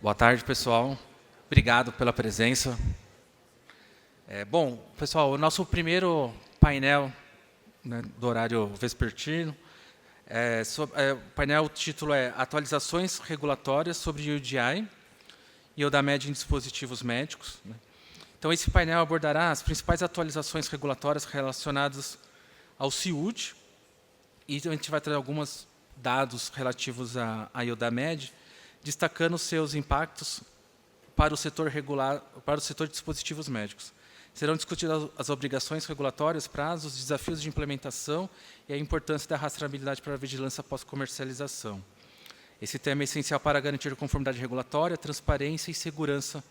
Boa tarde, pessoal. Obrigado pela presença. Bom, pessoal, o nosso primeiro painel, né, do horário vespertino, o painel, o título é Atualizações Regulatórias sobre UDI e Eudamed em Dispositivos Médicos. Né. Então, esse painel abordará as principais atualizações regulatórias relacionadas ao CIUD, e a gente vai trazer alguns dados relativos à Eudamed, destacando seus impactos para o setor de dispositivos médicos. Serão discutidas as obrigações regulatórias, prazos, desafios de implementação e a importância da rastreabilidade para a vigilância pós-comercialização. Esse tema é essencial para garantir a conformidade regulatória, transparência e segurança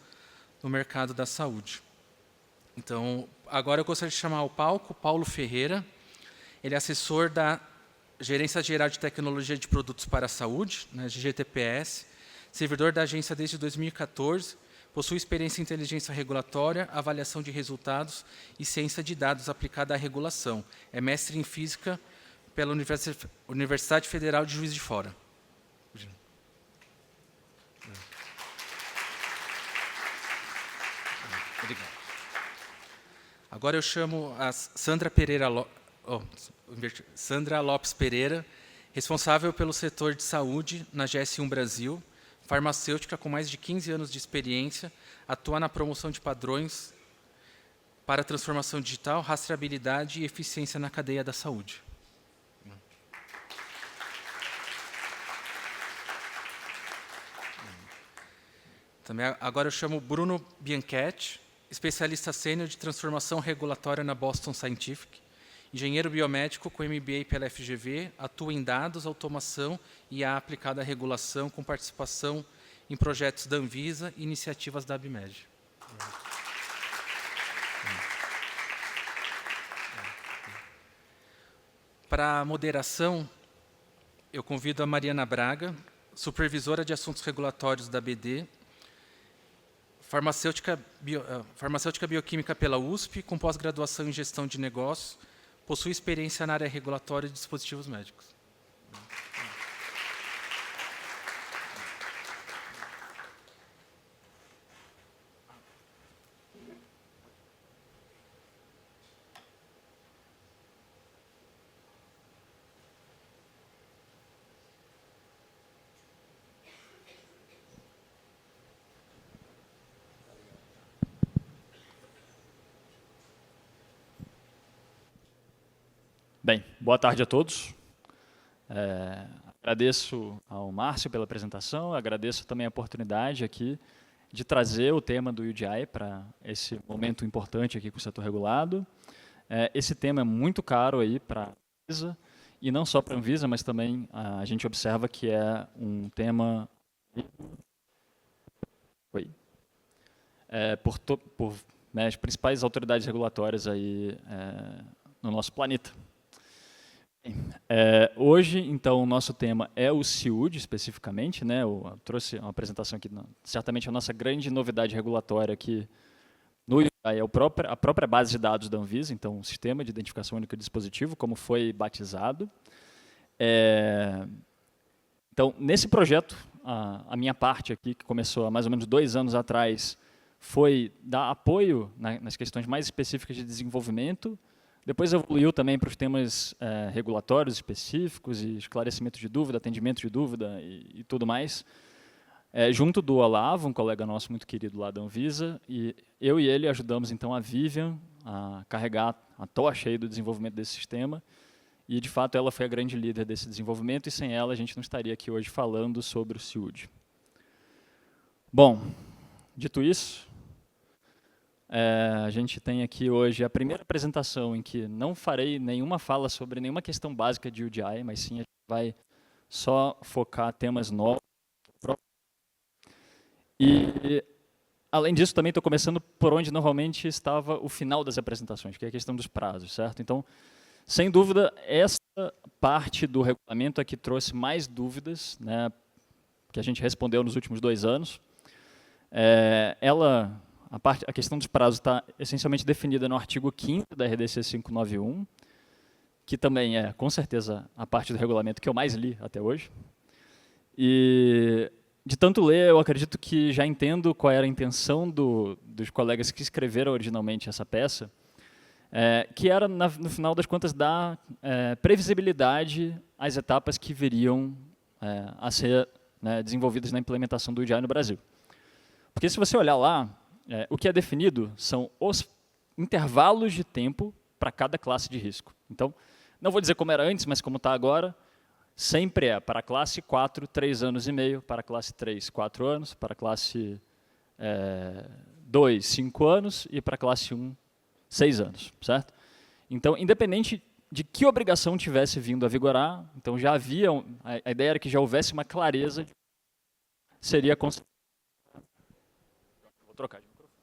no mercado da saúde. Então, agora eu gostaria de chamar ao palco Paulo Ferreira. Ele é assessor da Gerência Geral de Tecnologia de Produtos para a Saúde, né, GTPS, servidor da agência desde 2014, possui experiência em inteligência regulatória, avaliação de resultados e ciência de dados aplicada à regulação. É mestre em física pela Universidade Federal de Juiz de Fora. Obrigado. Agora eu chamo a Sandra Lopes Pereira, responsável pelo setor de saúde na GS1 Brasil, farmacêutica com mais de 15 anos de experiência, atua na promoção de padrões para transformação digital, rastreabilidade e eficiência na cadeia da saúde. Também agora eu chamo Bruno Bianchetti, especialista sênior de transformação regulatória na Boston Scientific, engenheiro biomédico com MBA pela FGV, atua em dados, automação e a aplicada à regulação com participação em projetos da Anvisa e iniciativas da ABMED. Para a moderação, eu convido a Mariana Braga, supervisora de assuntos regulatórios da BD, farmacêutica bioquímica pela USP, com pós-graduação em gestão de negócios, possui experiência na área regulatória de dispositivos médicos. Bem, boa tarde a todos. Agradeço ao Márcio pela apresentação, agradeço também a oportunidade aqui de trazer o tema do UDI para esse momento importante aqui com o setor regulado. Esse tema é muito caro aí para a Anvisa, e não só para a Anvisa, mas também a gente observa que é um tema por as principais autoridades regulatórias aí, no nosso planeta. Hoje, então, o nosso tema é o CIUD, especificamente, né? Eu trouxe uma apresentação aqui, certamente a nossa grande novidade regulatória aqui no UDI é a própria base de dados da Anvisa, então, o Sistema de Identificação Única de Dispositivo, como foi batizado. Então, nesse projeto, a minha parte aqui, que começou há mais ou menos 2 anos atrás, foi dar apoio nas questões mais específicas de desenvolvimento. Depois evoluiu também para os temas regulatórios específicos e esclarecimento de dúvida, atendimento de dúvida e tudo mais. Junto do Olavo, um colega nosso muito querido lá da Anvisa, e eu e ele ajudamos então a Vivian a carregar a tocha aí do desenvolvimento desse sistema. E, de fato, ela foi a grande líder desse desenvolvimento, e sem ela a gente não estaria aqui hoje falando sobre o CIUD. Bom, dito isso, a gente tem aqui hoje a primeira apresentação em que não farei nenhuma fala sobre nenhuma questão básica de UDI, mas sim a gente vai só focar temas novos. E, além disso, também estou começando por onde normalmente estava o final das apresentações, que é a questão dos prazos, certo? Então, sem dúvida, essa parte do regulamento é que trouxe mais dúvidas, né, que a gente respondeu nos últimos 2 anos. A questão dos prazos está essencialmente definida no artigo 5º da RDC 591, que também é, com certeza, a parte do regulamento que eu mais li até hoje. E de tanto ler, eu acredito que já entendo qual era a intenção dos colegas que escreveram originalmente essa peça, que era, no final das contas, dar previsibilidade às etapas que viriam a ser, né, desenvolvidas na implementação do UDI no Brasil. Porque se você olhar lá, o que é definido são os intervalos de tempo para cada classe de risco. Então, não vou dizer como era antes, mas como está agora, sempre para a classe 4, 3 anos e meio, para a classe 3, 4 anos, para a classe 2, 5 anos e para a classe 1, 6 anos, certo? Então, independente de que obrigação tivesse vindo a vigorar, então já havia, a ideia era que já houvesse uma clareza, seria... Vou trocar de microfone.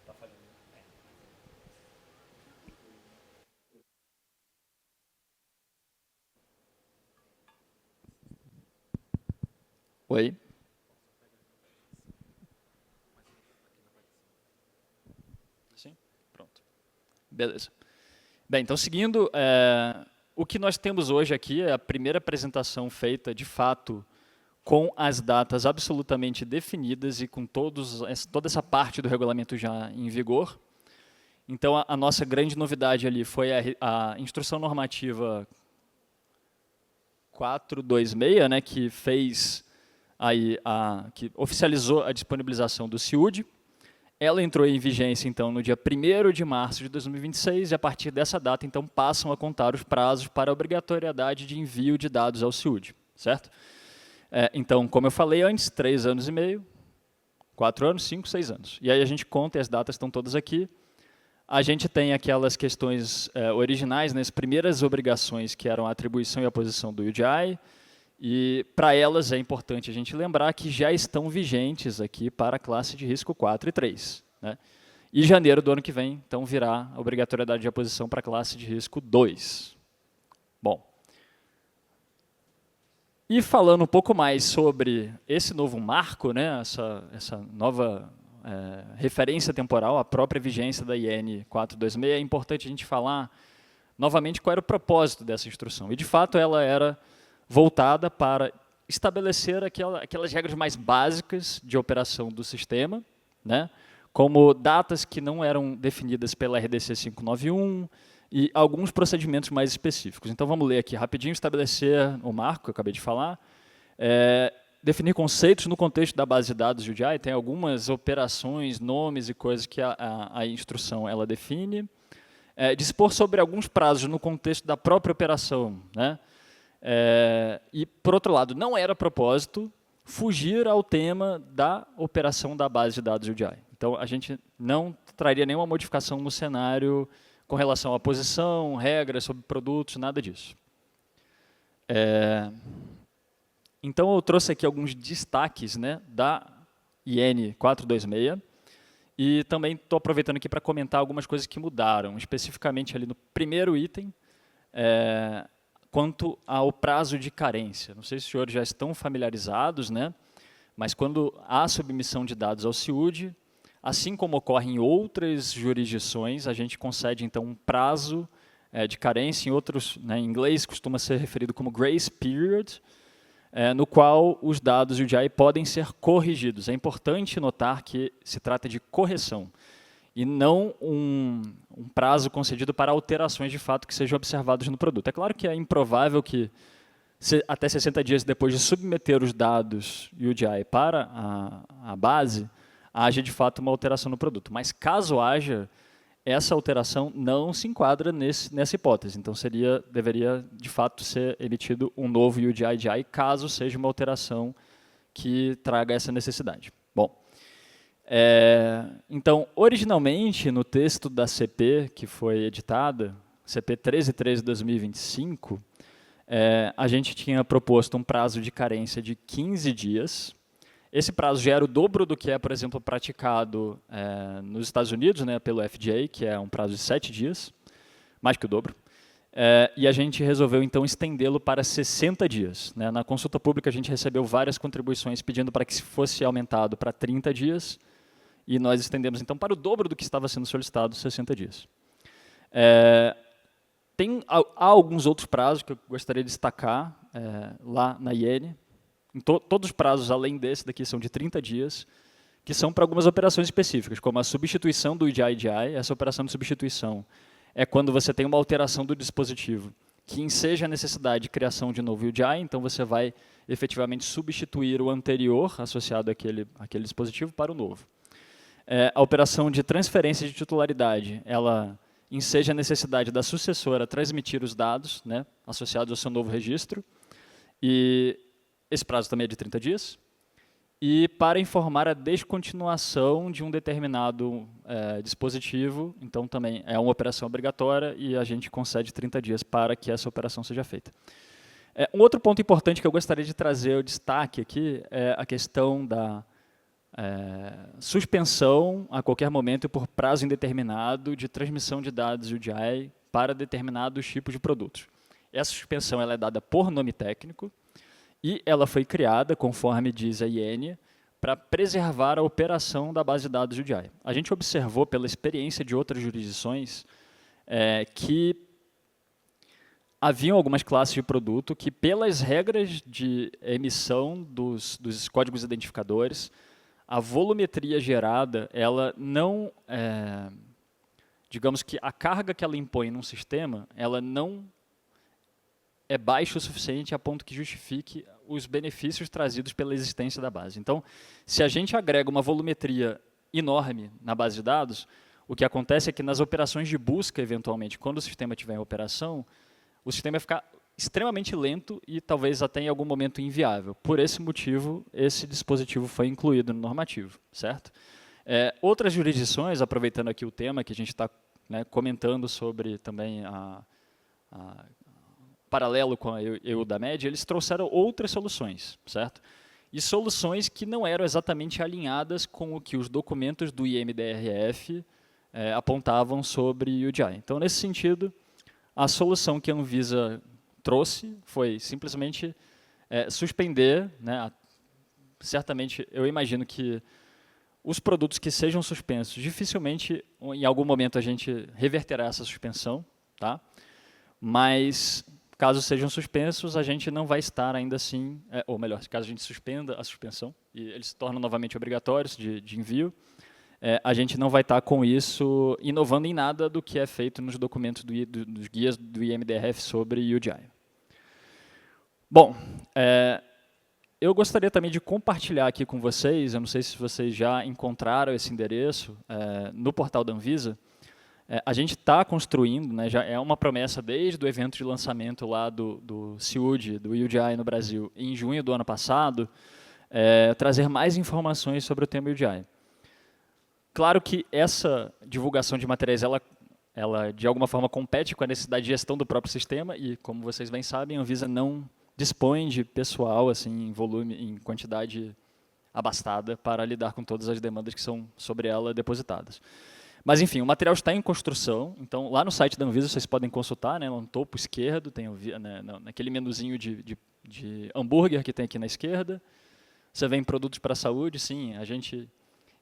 Tá falhando. Oi? Sim? Pronto. Beleza. Bem, então, seguindo, o que nós temos hoje aqui é a primeira apresentação feita, de fato, com as datas absolutamente definidas e com toda essa parte do regulamento já em vigor. Então, a nossa grande novidade ali foi a Instrução Normativa 426, né, que fez aí que oficializou a disponibilização do CIUD. Ela entrou em vigência, então, no dia 1º de março de 2026, e a partir dessa data, então, passam a contar os prazos para a obrigatoriedade de envio de dados ao CIUD, certo? Então, como eu falei antes, 3 anos e meio, 4 anos, 5, 6 anos. E aí a gente conta, e as datas estão todas aqui. A gente tem aquelas questões originais, né, as primeiras obrigações, que eram a atribuição e a posição do UDI, e para elas é importante a gente lembrar que já estão vigentes aqui para a classe de risco 4 e 3. Né? E janeiro do ano que vem, então, virá a obrigatoriedade de aposição para a classe de risco 2. Bom. E falando um pouco mais sobre esse novo marco, né, essa nova referência temporal, a própria vigência da IN 426, é importante a gente falar novamente qual era o propósito dessa instrução. E, de fato, ela era voltada para estabelecer aquelas regras mais básicas de operação do sistema, né, como datas que não eram definidas pela RDC 591 e alguns procedimentos mais específicos. Então, vamos ler aqui rapidinho, estabelecer o marco que eu acabei de falar, definir conceitos no contexto da base de dados UDI, tem algumas operações, nomes e coisas que a instrução ela define, dispor sobre alguns prazos no contexto da própria operação, né? E, por outro lado, não era propósito fugir ao tema da operação da base de dados UDI. Então, a gente não traria nenhuma modificação no cenário com relação à posição, regras sobre produtos, nada disso. Então, eu trouxe aqui alguns destaques, né, da IN 426 e também estou aproveitando aqui para comentar algumas coisas que mudaram, especificamente ali no primeiro item, quanto ao prazo de carência. Não sei se os senhores já estão familiarizados, né? Mas quando há submissão de dados ao CIUD, assim como ocorre em outras jurisdições, a gente concede, então, um prazo de carência, em outros, né, em inglês costuma ser referido como grace period, no qual os dados UDI podem ser corrigidos. É importante notar que se trata de correção, e não um prazo concedido para alterações de fato que sejam observadas no produto. É claro que é improvável que, até 60 dias depois de submeter os dados UDI para a base, haja de fato uma alteração no produto. Mas caso haja, essa alteração não se enquadra nessa hipótese. Então, deveria de fato ser emitido um novo UDI-DI, caso seja uma alteração que traga essa necessidade. Bom. Então, originalmente, no texto da CP, que foi editada, CP 1313 de 2025, a gente tinha proposto um prazo de carência de 15 dias. Esse prazo já era o dobro do que é, por exemplo, praticado nos Estados Unidos, né, pelo FDA, que é um prazo de 7 dias, mais que o dobro. E a gente resolveu, então, estendê-lo para 60 dias. Né? Na consulta pública, a gente recebeu várias contribuições pedindo para que fosse aumentado para 30 dias, e nós estendemos, então, para o dobro do que estava sendo solicitado, 60 dias. Há alguns outros prazos que eu gostaria de destacar lá na IN. Todos os prazos, além desse daqui, são de 30 dias, que são para algumas operações específicas, como a substituição do EDI. Essa operação de substituição é quando você tem uma alteração do dispositivo que enseja a necessidade de criação de novo UDI, então você vai efetivamente substituir o anterior associado àquele dispositivo para o novo. A operação de transferência de titularidade, ela enseja a necessidade da sucessora transmitir os dados, né, associados ao seu novo registro, e esse prazo também é de 30 dias. E para informar a descontinuação de um determinado dispositivo, então também é uma operação obrigatória e a gente concede 30 dias para que essa operação seja feita. Um outro ponto importante que eu gostaria de trazer o destaque aqui é a questão da suspensão a qualquer momento e por prazo indeterminado de transmissão de dados UDI para determinados tipos de produtos. Essa suspensão ela é dada por nome técnico, e ela foi criada, conforme diz a IN, para preservar a operação da base de dados UDI. A gente observou, pela experiência de outras jurisdições, que haviam algumas classes de produto que, pelas regras de emissão dos códigos identificadores, a volumetria gerada, ela não, digamos que a carga que ela impõe num sistema, ela não é baixo o suficiente a ponto que justifique os benefícios trazidos pela existência da base. Então, se a gente agrega uma volumetria enorme na base de dados, o que acontece é que nas operações de busca, eventualmente, quando o sistema estiver em operação, o sistema vai ficar extremamente lento e talvez até em algum momento inviável. Por esse motivo, esse dispositivo foi incluído no normativo, certo? Outras jurisdições, aproveitando aqui o tema que a gente está comentando sobre também paralelo com a EU da média, eles trouxeram outras soluções, certo? E soluções que não eram exatamente alinhadas com o que os documentos do IMDRF apontavam sobre UDI. Então, nesse sentido, a solução que a Anvisa trouxe foi simplesmente suspender, né, certamente, eu imagino que os produtos que sejam suspensos, dificilmente, em algum momento, a gente reverterá essa suspensão, tá? Mas caso sejam suspensos, a gente não vai estar ainda assim, ou melhor, caso a gente suspenda a suspensão e eles se tornam novamente obrigatórios de envio, a gente não vai estar com isso inovando em nada do que é feito nos documentos dos guias do IMDRF sobre UDI. Bom, eu gostaria também de compartilhar aqui com vocês, eu não sei se vocês já encontraram esse endereço no portal da Anvisa. A gente está construindo, né, já é uma promessa desde o evento de lançamento lá do CIUD, do UDI no Brasil, em junho do ano passado, trazer mais informações sobre o tema UDI. Claro que essa divulgação de materiais, ela de alguma forma compete com a necessidade de gestão do próprio sistema e, como vocês bem sabem, a Anvisa não dispõe de pessoal assim, em volume, em quantidade abastada para lidar com todas as demandas que são sobre ela depositadas. Mas, enfim, o material está em construção, então lá no site da Anvisa vocês podem consultar, né, no topo esquerdo, tem naquele menuzinho de hambúrguer que tem aqui na esquerda, você vê em produtos para a saúde, sim, a gente,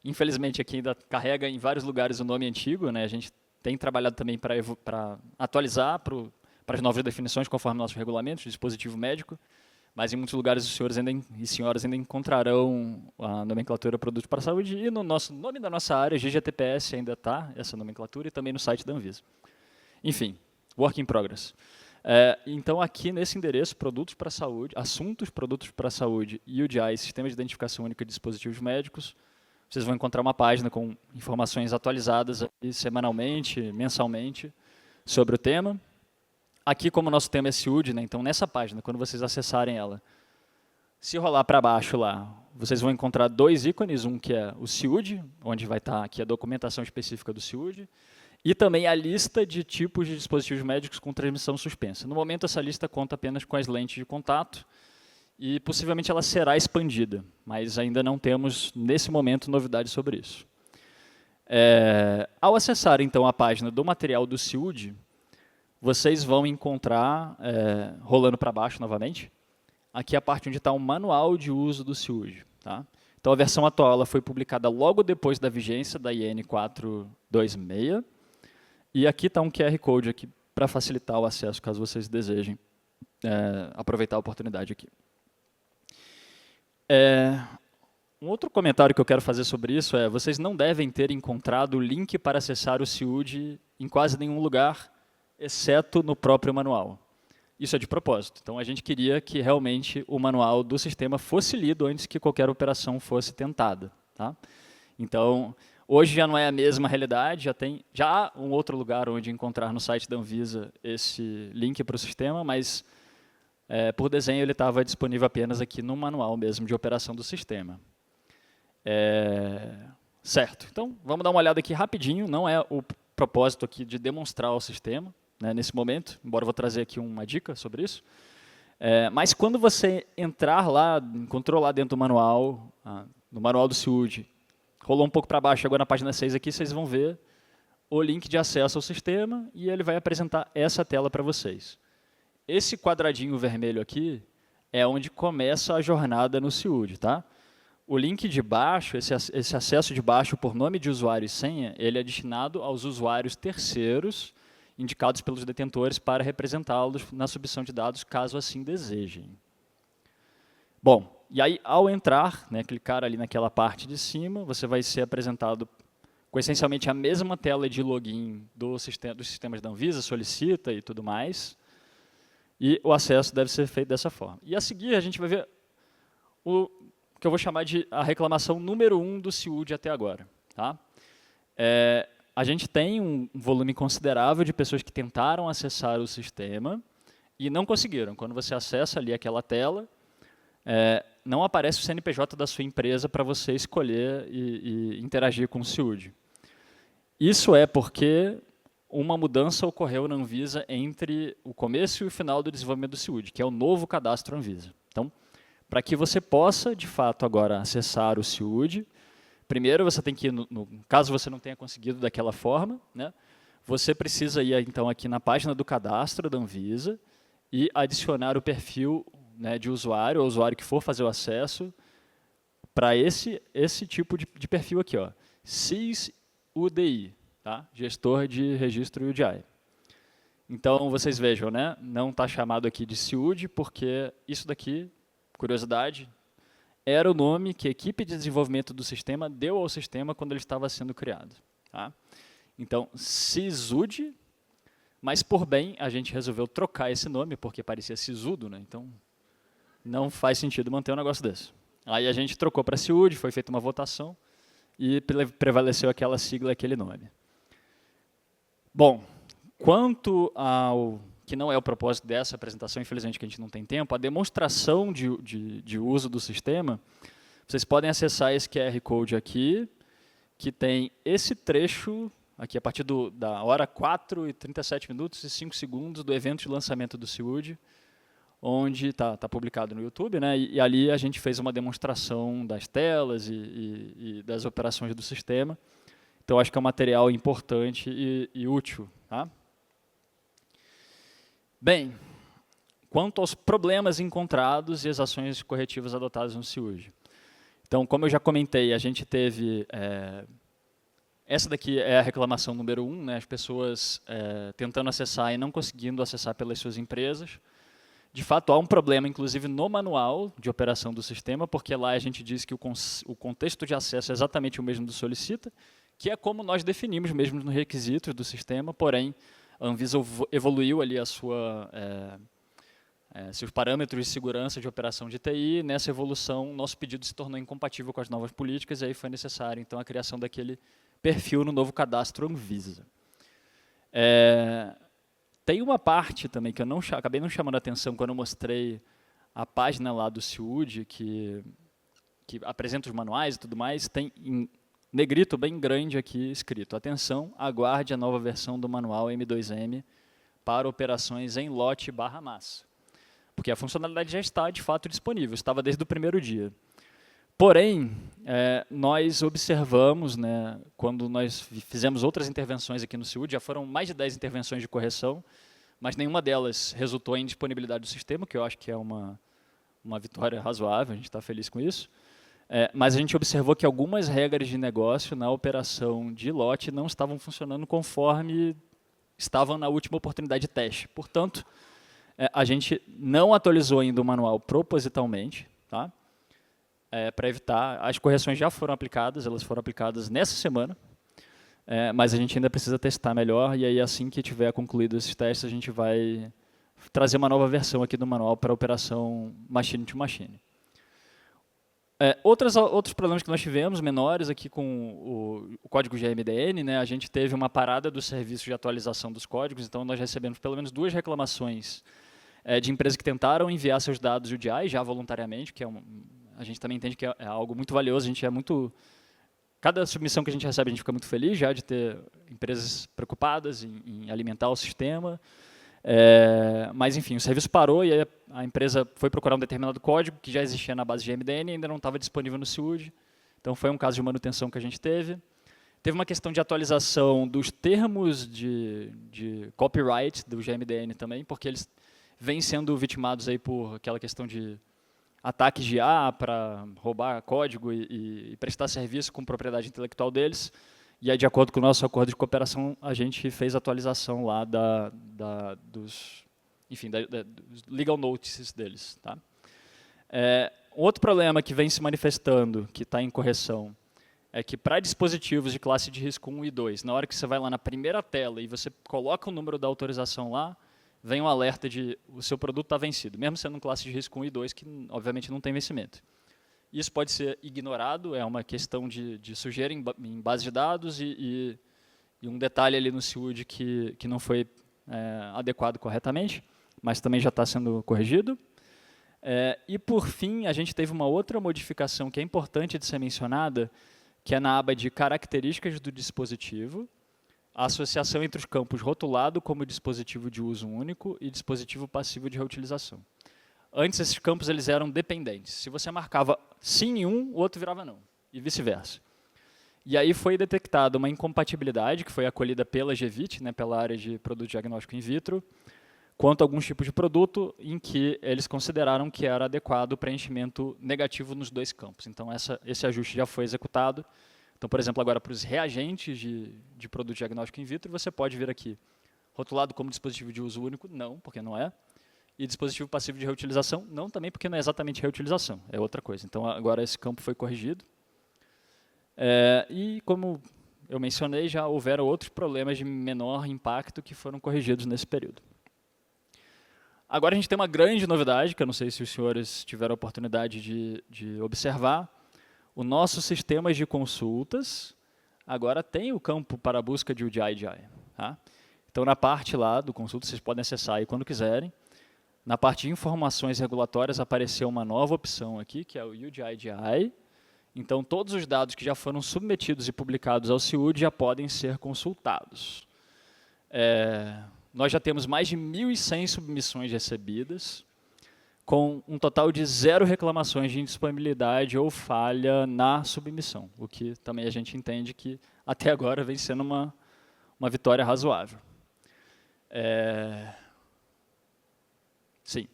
infelizmente, aqui ainda carrega em vários lugares o nome antigo, né, a gente tem trabalhado também para atualizar para as novas definições conforme nossos regulamentos de dispositivo médico, mas em muitos lugares os senhores e senhoras ainda encontrarão a nomenclatura produto para a saúde e no nome da nossa área, GGTPS, ainda está essa nomenclatura e também no site da Anvisa. Enfim, work in progress. Então, aqui nesse endereço, produtos para a saúde, assuntos produtos para a saúde e UDI, Sistema de Identificação Única de Dispositivos Médicos, vocês vão encontrar uma página com informações atualizadas aqui, semanalmente, mensalmente, sobre o tema. Aqui, como o nosso tema é CIUD, né, então nessa página, quando vocês acessarem ela, se rolar para baixo lá, vocês vão encontrar dois ícones, um que é o CIUD, onde vai estar aqui a documentação específica do CIUD, e também a lista de tipos de dispositivos médicos com transmissão suspensa. No momento, essa lista conta apenas com as lentes de contato, e possivelmente ela será expandida, mas ainda não temos, nesse momento, novidades sobre isso. Ao acessar, então, a página do material do CIUD, vocês vão encontrar, rolando para baixo novamente, aqui a parte onde está o manual de uso do CIUD. Tá? Então, a versão atual ela foi publicada logo depois da vigência da IN 426, e aqui está um QR Code aqui para facilitar o acesso, caso vocês desejem aproveitar a oportunidade aqui. Um outro comentário que eu quero fazer sobre isso é: vocês não devem ter encontrado o link para acessar o CIUD em quase nenhum lugar, exceto no próprio manual. Isso é de propósito. Então, a gente queria que realmente o manual do sistema fosse lido antes que qualquer operação fosse tentada. Tá? Então, hoje já não é a mesma realidade, já há um outro lugar onde encontrar no site da Anvisa esse link para o sistema, mas, por desenho, ele estava disponível apenas aqui no manual mesmo de operação do sistema. Certo. Então, vamos dar uma olhada aqui rapidinho. Não é o propósito aqui de demonstrar o sistema, né, nesse momento, embora eu vou trazer aqui uma dica sobre isso. Mas quando você entrar lá, encontrou lá dentro do manual, no manual do CIUD, rolou um pouco para baixo, agora na página 6 aqui, vocês vão ver o link de acesso ao sistema e ele vai apresentar essa tela para vocês. Esse quadradinho vermelho aqui é onde começa a jornada no CIUD. Tá? O link de baixo, esse acesso de baixo por nome de usuário e senha, ele é destinado aos usuários terceiros indicados pelos detentores para representá-los na submissão de dados, caso assim desejem. Bom, e aí, ao entrar, né, clicar ali naquela parte de cima, você vai ser apresentado com essencialmente a mesma tela de login dos sistemas da Anvisa, solicita e tudo mais, e o acesso deve ser feito dessa forma. E a seguir, a gente vai ver o que eu vou chamar de a reclamação número 1 do CIUD até agora. Tá? A gente tem um volume considerável de pessoas que tentaram acessar o sistema e não conseguiram. Quando você acessa ali aquela tela, não aparece o CNPJ da sua empresa para você escolher e interagir com o CIUD. Isso é porque uma mudança ocorreu na Anvisa entre o começo e o final do desenvolvimento do CIUD, que é o novo cadastro Anvisa. Então, para que você possa, de fato, agora acessar o CIUD, primeiro, você tem que ir, caso você não tenha conseguido daquela forma, né, você precisa ir, então, aqui na página do cadastro da Anvisa e adicionar o perfil, né, de usuário, ou usuário que for fazer o acesso, para esse tipo de perfil aqui, ó, SysUDI, tá? Gestor de Registro UDI. Então, vocês vejam, né, não está chamado aqui de CIUD, porque isso daqui, curiosidade, era o nome que a equipe de desenvolvimento do sistema deu ao sistema quando ele estava sendo criado. Tá? Então, SysUD, mas por bem a gente resolveu trocar esse nome, porque parecia Sisudo, né? Então não faz sentido manter um negócio desse. Aí a gente trocou para CIUD, foi feita uma votação e prevaleceu aquela sigla, aquele nome. Bom, quanto ao que não é o propósito dessa apresentação, infelizmente que a gente não tem tempo, a demonstração de uso do sistema, vocês podem acessar esse QR Code aqui, que tem esse trecho, aqui a partir da hora 4h37 e 5 segundos do evento de lançamento do CIUD, onde está publicado no YouTube, né, e ali a gente fez uma demonstração das telas e das operações do sistema. Então, acho que é um material importante e útil. Tá? Bem, quanto aos problemas encontrados e as ações corretivas adotadas no CIUD. Então, como eu já comentei, a gente teve... essa daqui é a reclamação número 1, né, as pessoas tentando acessar e não conseguindo acessar pelas suas empresas. De fato, há um problema, inclusive, no manual de operação do sistema, porque lá a gente diz que o contexto de acesso é exatamente o mesmo do solicita, que é como nós definimos mesmo nos requisitos do sistema, porém, a Anvisa evoluiu ali seus parâmetros de segurança de operação de TI. Nessa evolução, nosso pedido se tornou incompatível com as novas políticas, e aí foi necessário, então, a criação daquele perfil no novo cadastro Anvisa. Tem uma parte também que eu acabei não chamando a atenção quando eu mostrei a página lá do CIUD, que apresenta os manuais e tudo mais, tem em negrito bem grande aqui escrito: atenção, aguarde a nova versão do manual M2M para operações em lote / massa. Porque a funcionalidade já está, de fato, disponível, estava desde o primeiro dia. Porém, nós observamos, né, quando nós fizemos outras intervenções aqui no CIUD, já foram mais de 10 intervenções de correção, mas nenhuma delas resultou em disponibilidade do sistema, que eu acho que é uma vitória razoável, a gente está feliz com isso. Mas a gente observou que algumas regras de negócio na operação de lote não estavam funcionando conforme estavam na última oportunidade de teste. Portanto, a gente não atualizou ainda o manual propositalmente, tá? para evitar. As correções já foram aplicadas, elas foram aplicadas nessa semana, mas a gente ainda precisa testar melhor, e aí assim que tiver concluído esses testes, a gente vai trazer uma nova versão aqui do manual para a operação machine to machine. Outros problemas que nós tivemos, menores, aqui com o código GMDN, né, a gente teve uma parada do serviço de atualização dos códigos, então nós recebemos pelo menos 2 reclamações de empresas que tentaram enviar seus dados UDI já voluntariamente, que a gente também entende que é algo muito valioso, a gente cada submissão que a gente recebe, a gente fica muito feliz já de ter empresas preocupadas em alimentar o sistema. Mas, enfim, o serviço parou e a empresa foi procurar um determinado código que já existia na base de GMDN e ainda não estava disponível no SIUD. Então, foi um caso de manutenção que a gente teve. Teve uma questão de atualização dos termos de copyright do GMDN também, porque eles vêm sendo vitimados aí por aquela questão de ataques de IA para roubar código e prestar serviço com propriedade intelectual deles. E aí, de acordo com o nosso acordo de cooperação, a gente fez a atualização lá dos legal notices deles. Tá? Outro problema que vem se manifestando, que está em correção, é que para dispositivos de classe de risco 1 e 2, na hora que você vai lá na primeira tela e você coloca o número da autorização lá, vem um alerta de o seu produto está vencido, mesmo sendo classe de risco 1 e 2, que obviamente não tem vencimento. Isso pode ser ignorado, é uma questão de sujeira em base de dados e um detalhe ali no SIUD que não foi adequado corretamente, mas também já está sendo corrigido. E, por fim, a gente teve uma outra modificação que é importante de ser mencionada, que é na aba de características do dispositivo, a associação entre os campos rotulado como dispositivo de uso único e dispositivo passivo de reutilização. Antes, esses campos eles eram dependentes. Se você marcava sim em um, o outro virava não, e vice-versa. E aí foi detectada uma incompatibilidade, que foi acolhida pela GVIT, né, pela área de produto diagnóstico in vitro, quanto a alguns tipos de produto em que eles consideraram que era adequado o preenchimento negativo nos 2 campos. Então, esse ajuste já foi executado. Então, por exemplo, agora para os reagentes de produto diagnóstico in vitro, você pode vir aqui, rotulado como dispositivo de uso único, não, porque não é. E dispositivo passivo de reutilização, não também, porque não é exatamente reutilização, é outra coisa. Então, agora esse campo foi corrigido. E, como eu mencionei, já houveram outros problemas de menor impacto que foram corrigidos nesse período. Agora a gente tem uma grande novidade, que eu não sei se os senhores tiveram a oportunidade de observar. O nosso sistema de consultas agora tem o campo para a busca de UDI-DI. Tá? Então, na parte lá do consulta, vocês podem acessar aí quando quiserem. Na parte de informações regulatórias apareceu uma nova opção aqui, que é o UDI-DI. Então, todos os dados que já foram submetidos e publicados ao SIUD já podem ser consultados. Nós já temos mais de 1.100 submissões recebidas, com um total de 0 reclamações de indisponibilidade ou falha na submissão, o que também a gente entende que até agora vem sendo uma vitória razoável. Sim.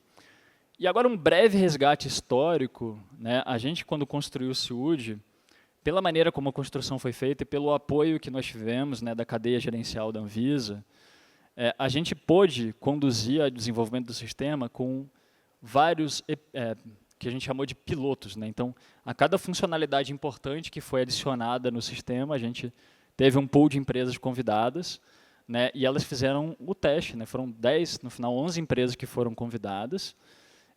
E agora um breve resgate histórico, né? A gente, quando construiu o SIUD, pela maneira como a construção foi feita e pelo apoio que nós tivemos, né, da cadeia gerencial da Anvisa, a gente pôde conduzir o desenvolvimento do sistema com vários, que a gente chamou de pilotos. Né? Então, a cada funcionalidade importante que foi adicionada no sistema, a gente teve um pool de empresas convidadas, né, e elas fizeram o teste. Né? Foram 10, no final 11 empresas que foram convidadas,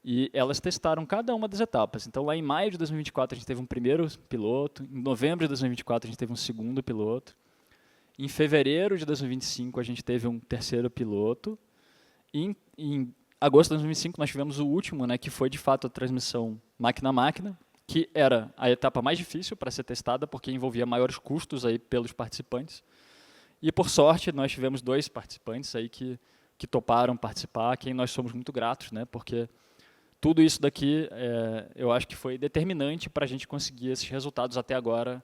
e elas testaram cada uma das etapas. Então, lá em maio de 2024, a gente teve um primeiro piloto, em novembro de 2024, a gente teve um segundo piloto, em fevereiro de 2025, a gente teve um terceiro piloto, e em agosto de 2025, nós tivemos o último, né, que foi, de fato, a transmissão máquina a máquina, que era a etapa mais difícil para ser testada, porque envolvia maiores custos aí pelos participantes. E, por sorte, nós tivemos 2 participantes aí que toparam participar, a quem nós somos muito gratos, né, porque tudo isso daqui, eu acho que foi determinante para a gente conseguir esses resultados até agora,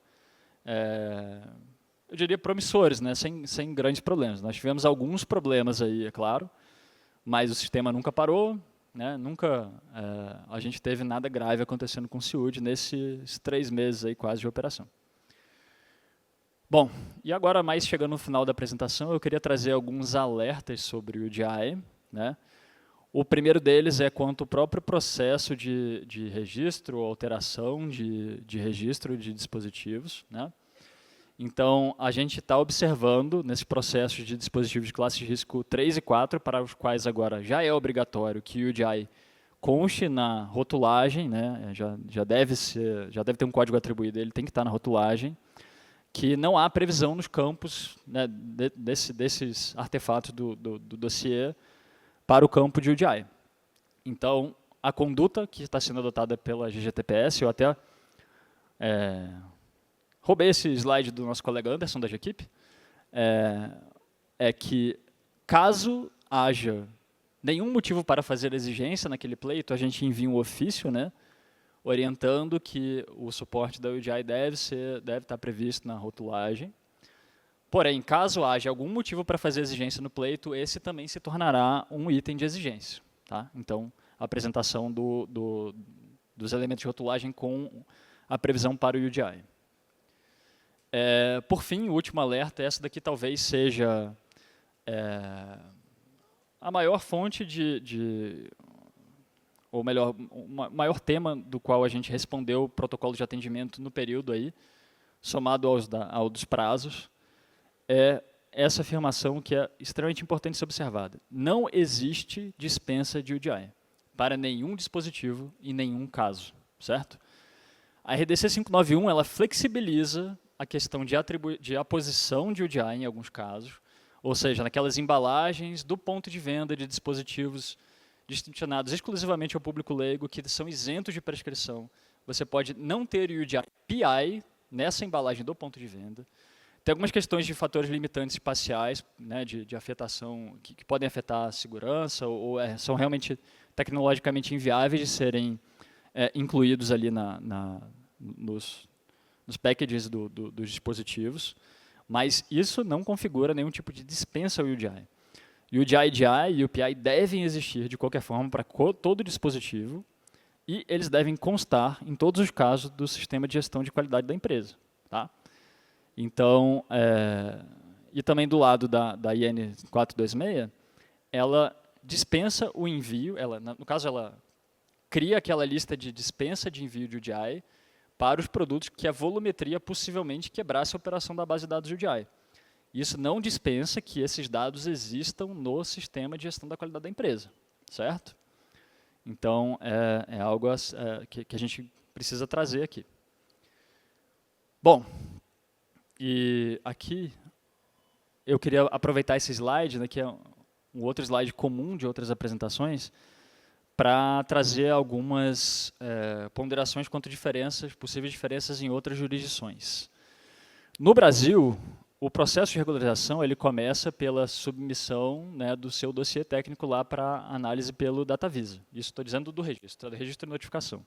eu diria promissores, né, sem grandes problemas. Nós tivemos alguns problemas aí, é claro, mas o sistema nunca parou, né, nunca a gente teve nada grave acontecendo com o SIUD nesses 3 meses aí quase de operação. Bom, e agora, mais chegando no final da apresentação, eu queria trazer alguns alertas sobre o UDI. Né? O primeiro deles é quanto ao próprio processo de registro, ou alteração de registro de dispositivos, né? Então, a gente está observando, nesse processo de dispositivos de classe de risco 3 e 4, para os quais agora já é obrigatório que o UDI conste na rotulagem, né? já deve ter um código atribuído, ele tem que estar na rotulagem, que não há previsão nos campos, né, desses artefatos do dossiê para o campo de UDI. Então, a conduta que está sendo adotada pela GGTPS, eu até roubei esse slide do nosso colega Anderson, da GEquipe, é que, caso haja nenhum motivo para fazer exigência naquele pleito, a gente envia um ofício, né, orientando que o suporte da UDI deve estar previsto na rotulagem. Porém, caso haja algum motivo para fazer exigência no pleito, esse também se tornará um item de exigência. Tá? Então, a apresentação dos elementos de rotulagem com a previsão para o UDI. Por fim, o último alerta, essa daqui talvez seja a maior fonte ou melhor, o maior tema do qual a gente respondeu o protocolo de atendimento no período aí, somado ao dos prazos, é essa afirmação que é extremamente importante ser observada. Não existe dispensa de UDI para nenhum dispositivo em nenhum caso, certo? A RDC 591 ela flexibiliza a questão de aposição de UDI em alguns casos, ou seja, naquelas embalagens do ponto de venda de dispositivos destinados exclusivamente ao público leigo, que são isentos de prescrição. Você pode não ter o UDI PI nessa embalagem do ponto de venda. Tem algumas questões de fatores limitantes espaciais, né, de afetação, que podem afetar a segurança, ou são realmente tecnologicamente inviáveis de serem incluídos ali nos packages dos dispositivos, mas isso não configura nenhum tipo de dispensa ao UDI. O UDI e o PI devem existir de qualquer forma para todo dispositivo e eles devem constar em todos os casos do sistema de gestão de qualidade da empresa. Tá? Então, e também do lado da IN 426, ela dispensa o envio, no caso ela cria aquela lista de dispensa de envio de UDI para os produtos que a volumetria possivelmente quebrasse a operação da base de dados UDI. Isso não dispensa que esses dados existam no sistema de gestão da qualidade da empresa, certo? Então, é algo que a gente precisa trazer aqui. Bom, e aqui eu queria aproveitar esse slide, né, que é um outro slide comum de outras apresentações, para trazer algumas ponderações quanto possíveis diferenças em outras jurisdições. No Brasil, o processo de regularização ele começa pela submissão, né, do seu dossiê técnico lá para análise pelo DataVisa. Isso estou dizendo do registro de notificação.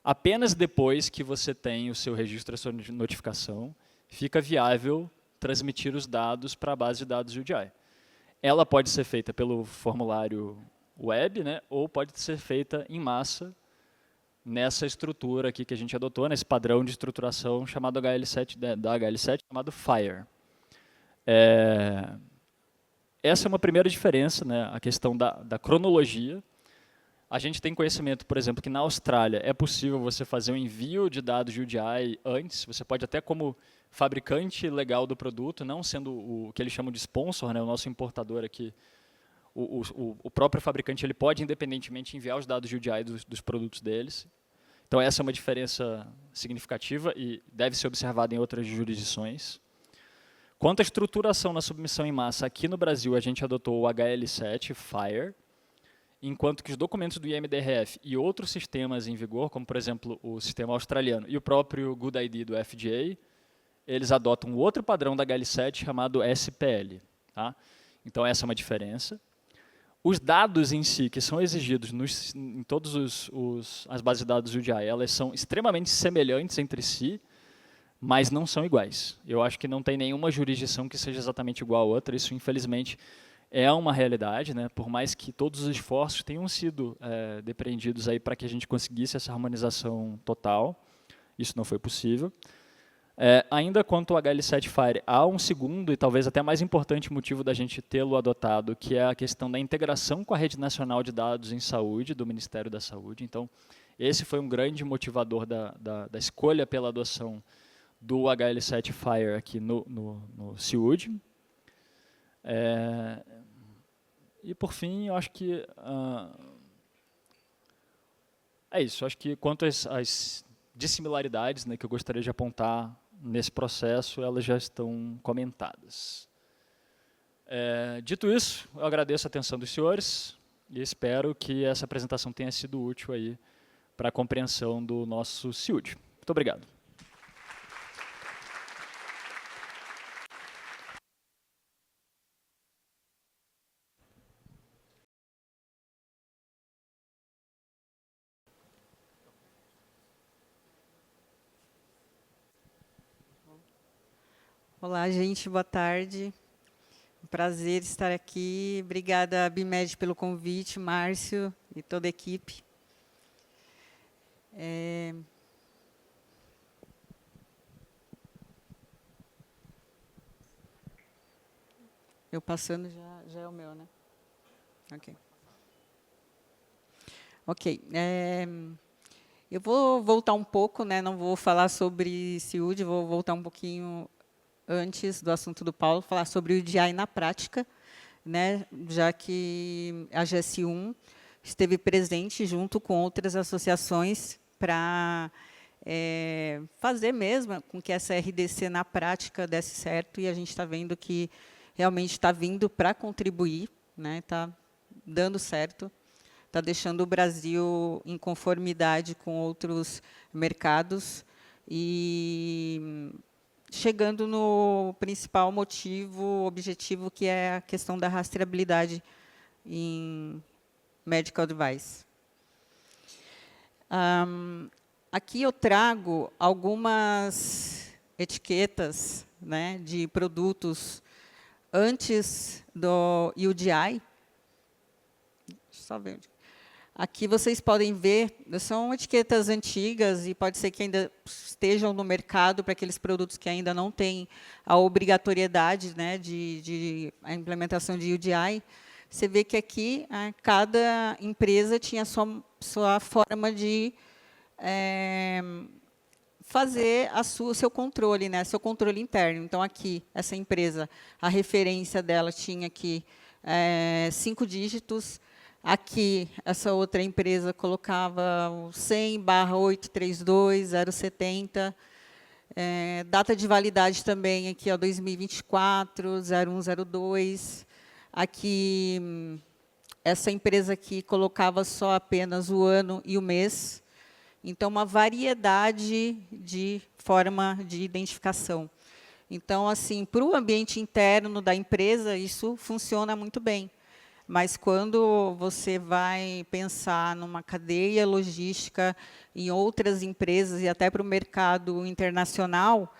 Apenas depois que você tem o seu registro e a sua notificação, fica viável transmitir os dados para a base de dados UDI. Ela pode ser feita pelo formulário web, né, ou pode ser feita em massa nessa estrutura aqui que a gente adotou, nesse padrão de estruturação chamado HL7, da HL7, chamado FHIR. Essa é uma primeira diferença, né, a questão da cronologia. A gente tem conhecimento, por exemplo, que na Austrália é possível você fazer um envio de dados de UDI antes, você pode até como fabricante legal do produto, não sendo o que eles chamam de sponsor, né, o nosso importador aqui, o próprio fabricante ele pode independentemente enviar os dados de UDI dos produtos deles. Então, essa é uma diferença significativa e deve ser observada em outras jurisdições. Quanto à estruturação na submissão em massa, aqui no Brasil a gente adotou o HL7, FHIR, enquanto que os documentos do IMDRF e outros sistemas em vigor, como, por exemplo, o sistema australiano e o próprio Good ID do FDA, eles adotam outro padrão da HL7 chamado SPL. Tá? Então, essa é uma diferença. Os dados em si, que são exigidos em todas as bases de dados UDI, elas são extremamente semelhantes entre si, mas não são iguais. Eu acho que não tem nenhuma jurisdição que seja exatamente igual a outra. Isso, infelizmente, é uma realidade, né? Por mais que todos os esforços tenham sido depreendidos aí para que a gente conseguisse essa harmonização total. Isso não foi possível. Ainda quanto ao HL7 Fire, há um segundo e talvez até mais importante motivo da gente tê-lo adotado, que é a questão da integração com a Rede Nacional de Dados em Saúde, do Ministério da Saúde. Então, esse foi um grande motivador da escolha pela adoção do HL7 Fire aqui no CIUD. E, por fim, eu acho que é isso. Acho que quanto às dissimilaridades, né, que eu gostaria de apontar nesse processo, elas já estão comentadas. Dito isso, eu agradeço a atenção dos senhores e espero que essa apresentação tenha sido útil aí para a compreensão do nosso CIUD. Muito obrigado. Olá, gente, boa tarde. Um prazer estar aqui. Obrigada, Abimed, pelo convite, Márcio e toda a equipe. Eu passando já é o meu, né? Ok. Ok. Eu vou voltar um pouco, né? Não vou falar sobre CIUD, vou voltar um pouquinho antes do assunto do Paulo, falar sobre o IDI na prática, né, já que a GS1 esteve presente junto com outras associações para fazer mesmo com que essa RDC na prática desse certo, e a gente está vendo que realmente está vindo para contribuir, né, está dando certo, está deixando o Brasil em conformidade com outros mercados e chegando no principal motivo, objetivo, que é a questão da rastreabilidade em medical device. Aqui eu trago algumas etiquetas, né, de produtos antes do UDI. Deixa eu só ver onde. Aqui vocês podem ver, são etiquetas antigas e pode ser que ainda estejam no mercado para aqueles produtos que ainda não têm a obrigatoriedade, né, de a implementação de UDI. Você vê que aqui cada empresa tinha sua forma de fazer o seu controle, né, seu controle interno. Então, aqui, essa empresa, a referência dela tinha aqui 5 dígitos. Aqui, essa outra empresa colocava o 100/832/070. Data de validade também, aqui, ó, 2024, 0102. Aqui, essa empresa aqui colocava só apenas o ano e o mês. Então, uma variedade de forma de identificação. Então, assim, para o ambiente interno da empresa, isso funciona muito bem. Mas quando você vai pensar numa cadeia logística em outras empresas e até para o mercado internacional,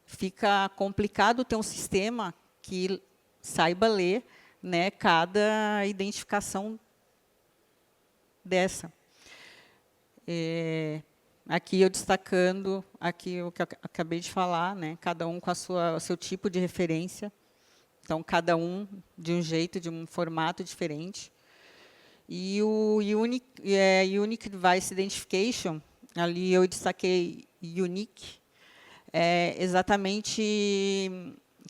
fica complicado ter um sistema que saiba ler, né, cada identificação dessa. Aqui eu destacando aqui o que eu acabei de falar, né, cada um com o seu tipo de referência. Então, cada um de um jeito, de um formato diferente. E o Unique Device Identification, ali eu destaquei Unique, exatamente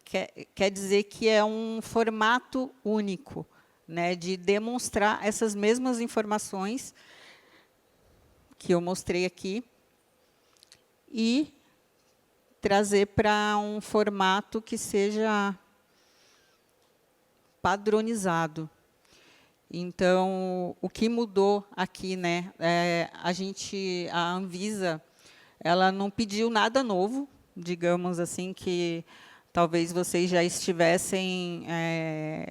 quer dizer que é um formato único, né, de demonstrar essas mesmas informações que eu mostrei aqui e trazer para um formato que seja padronizado. Então, o que mudou aqui, né? A Anvisa, ela não pediu nada novo, digamos assim, que talvez vocês já estivessem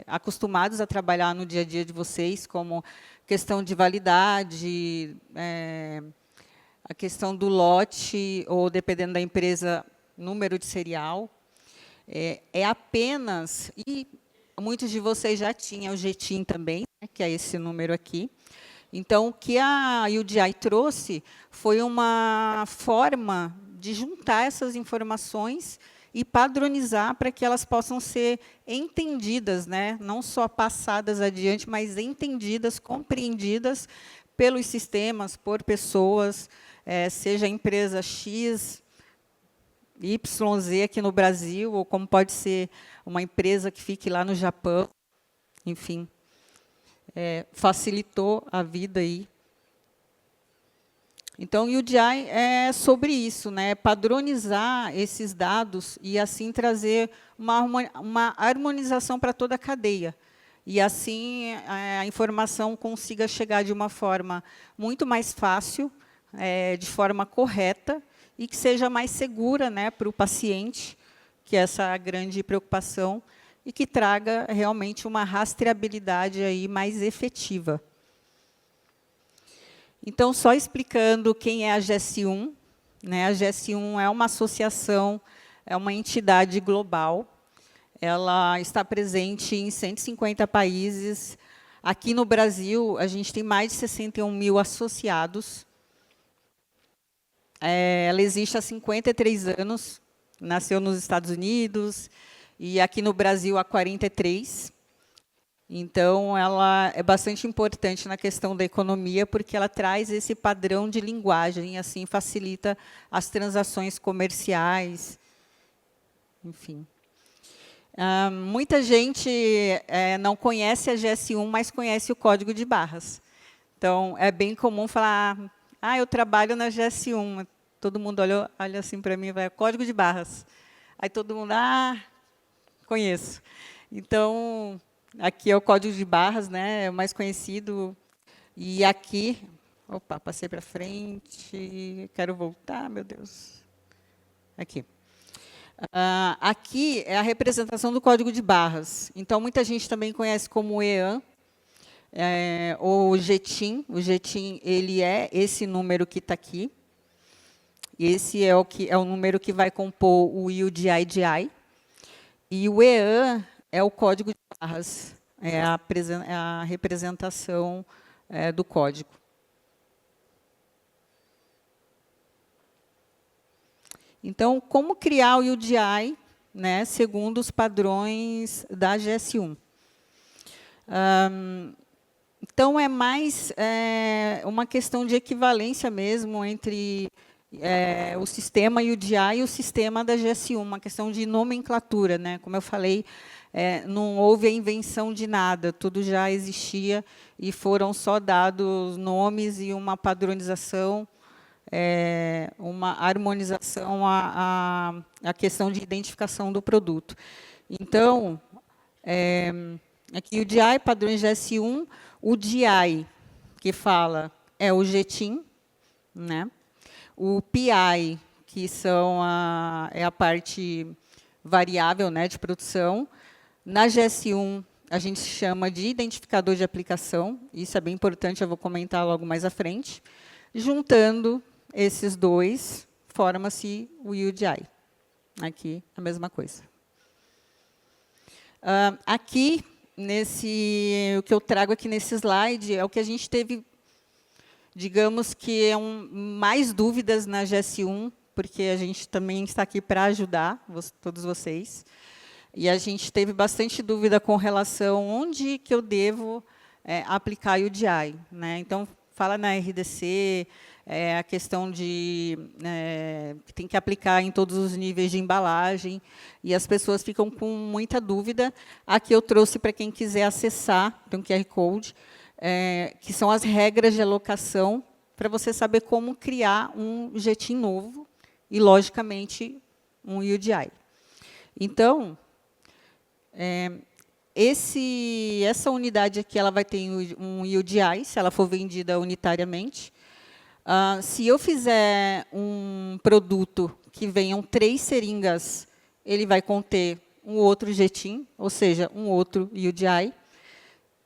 acostumados a trabalhar no dia a dia de vocês, como questão de validade, a questão do lote, ou, dependendo da empresa, número de serial. Apenas... Muitos de vocês já tinham o GTIN também, né, que é esse número aqui. Então, o que a UDI trouxe foi uma forma de juntar essas informações e padronizar para que elas possam ser entendidas, né? Não só passadas adiante, mas entendidas, compreendidas pelos sistemas, por pessoas, seja a empresa X, YZ aqui no Brasil, ou como pode ser uma empresa que fique lá no Japão. Enfim, facilitou a vida aí. Então, o UDI é sobre isso, né? Padronizar esses dados e, assim, trazer uma harmonização para toda a cadeia. E, assim, a informação consiga chegar de uma forma muito mais fácil, de forma correta, e que seja mais segura, né, para o paciente, que é essa grande preocupação, e que traga realmente uma rastreabilidade aí mais efetiva. Então, só explicando quem é a GS1, né? A GS1 é uma associação, é uma entidade global. Ela está presente em 150 países. Aqui no Brasil, a gente tem mais de 61 mil associados. Ela existe há 53 anos, nasceu nos Estados Unidos, e aqui no Brasil há 43. Então, ela é bastante importante na questão da economia, porque ela traz esse padrão de linguagem, e assim facilita as transações comerciais, enfim. Muita gente não conhece a GS1, mas conhece o código de barras. Então, é bem comum falar, eu trabalho na GS1. Todo mundo olha assim para mim e vai, código de barras. Aí todo mundo, conheço. Então, aqui é o código de barras, né, é o mais conhecido. E aqui, passei para frente, quero voltar, meu Deus. Aqui. Aqui é a representação do código de barras. Então, muita gente também conhece como EAN, ou GTIM. O GTIM, ele é esse número que está aqui. Esse é o número que vai compor o UDI-DI. E o EAN é o código de barras, é a representação do código. Então, como criar o UDI, né, segundo os padrões da GS1? Então, é mais uma questão de equivalência mesmo entre o sistema UDI e o sistema da GS1, uma questão de nomenclatura, né? Como eu falei, não houve a invenção de nada, tudo já existia e foram só dados nomes e uma padronização, uma harmonização à questão de identificação do produto. Então, aqui o DI, padrões GS1, o DI, que fala, é o GTIM, né? O PI, que é a parte variável, né, de produção. Na GS1, a gente chama de identificador de aplicação, isso é bem importante, eu vou comentar logo mais à frente. Juntando esses dois, forma-se o UDI. Aqui, a mesma coisa. Aqui, o que eu trago aqui nesse slide, é o que a gente teve, digamos que mais dúvidas na GS1, porque a gente também está aqui para ajudar todos vocês. E a gente teve bastante dúvida com relação onde que eu devo aplicar o UDI, né? Então, fala na RDC, a questão de que tem que aplicar em todos os níveis de embalagem, e as pessoas ficam com muita dúvida. Aqui eu trouxe para quem quiser acessar, tem um QR Code, que são as regras de alocação, para você saber como criar um GTIM novo e, logicamente, um UDI. Então, essa unidade aqui ela vai ter um UDI, se ela for vendida unitariamente. Se eu fizer um produto que venham 3 seringas, ele vai conter um outro GTIM, ou seja, um outro UDI.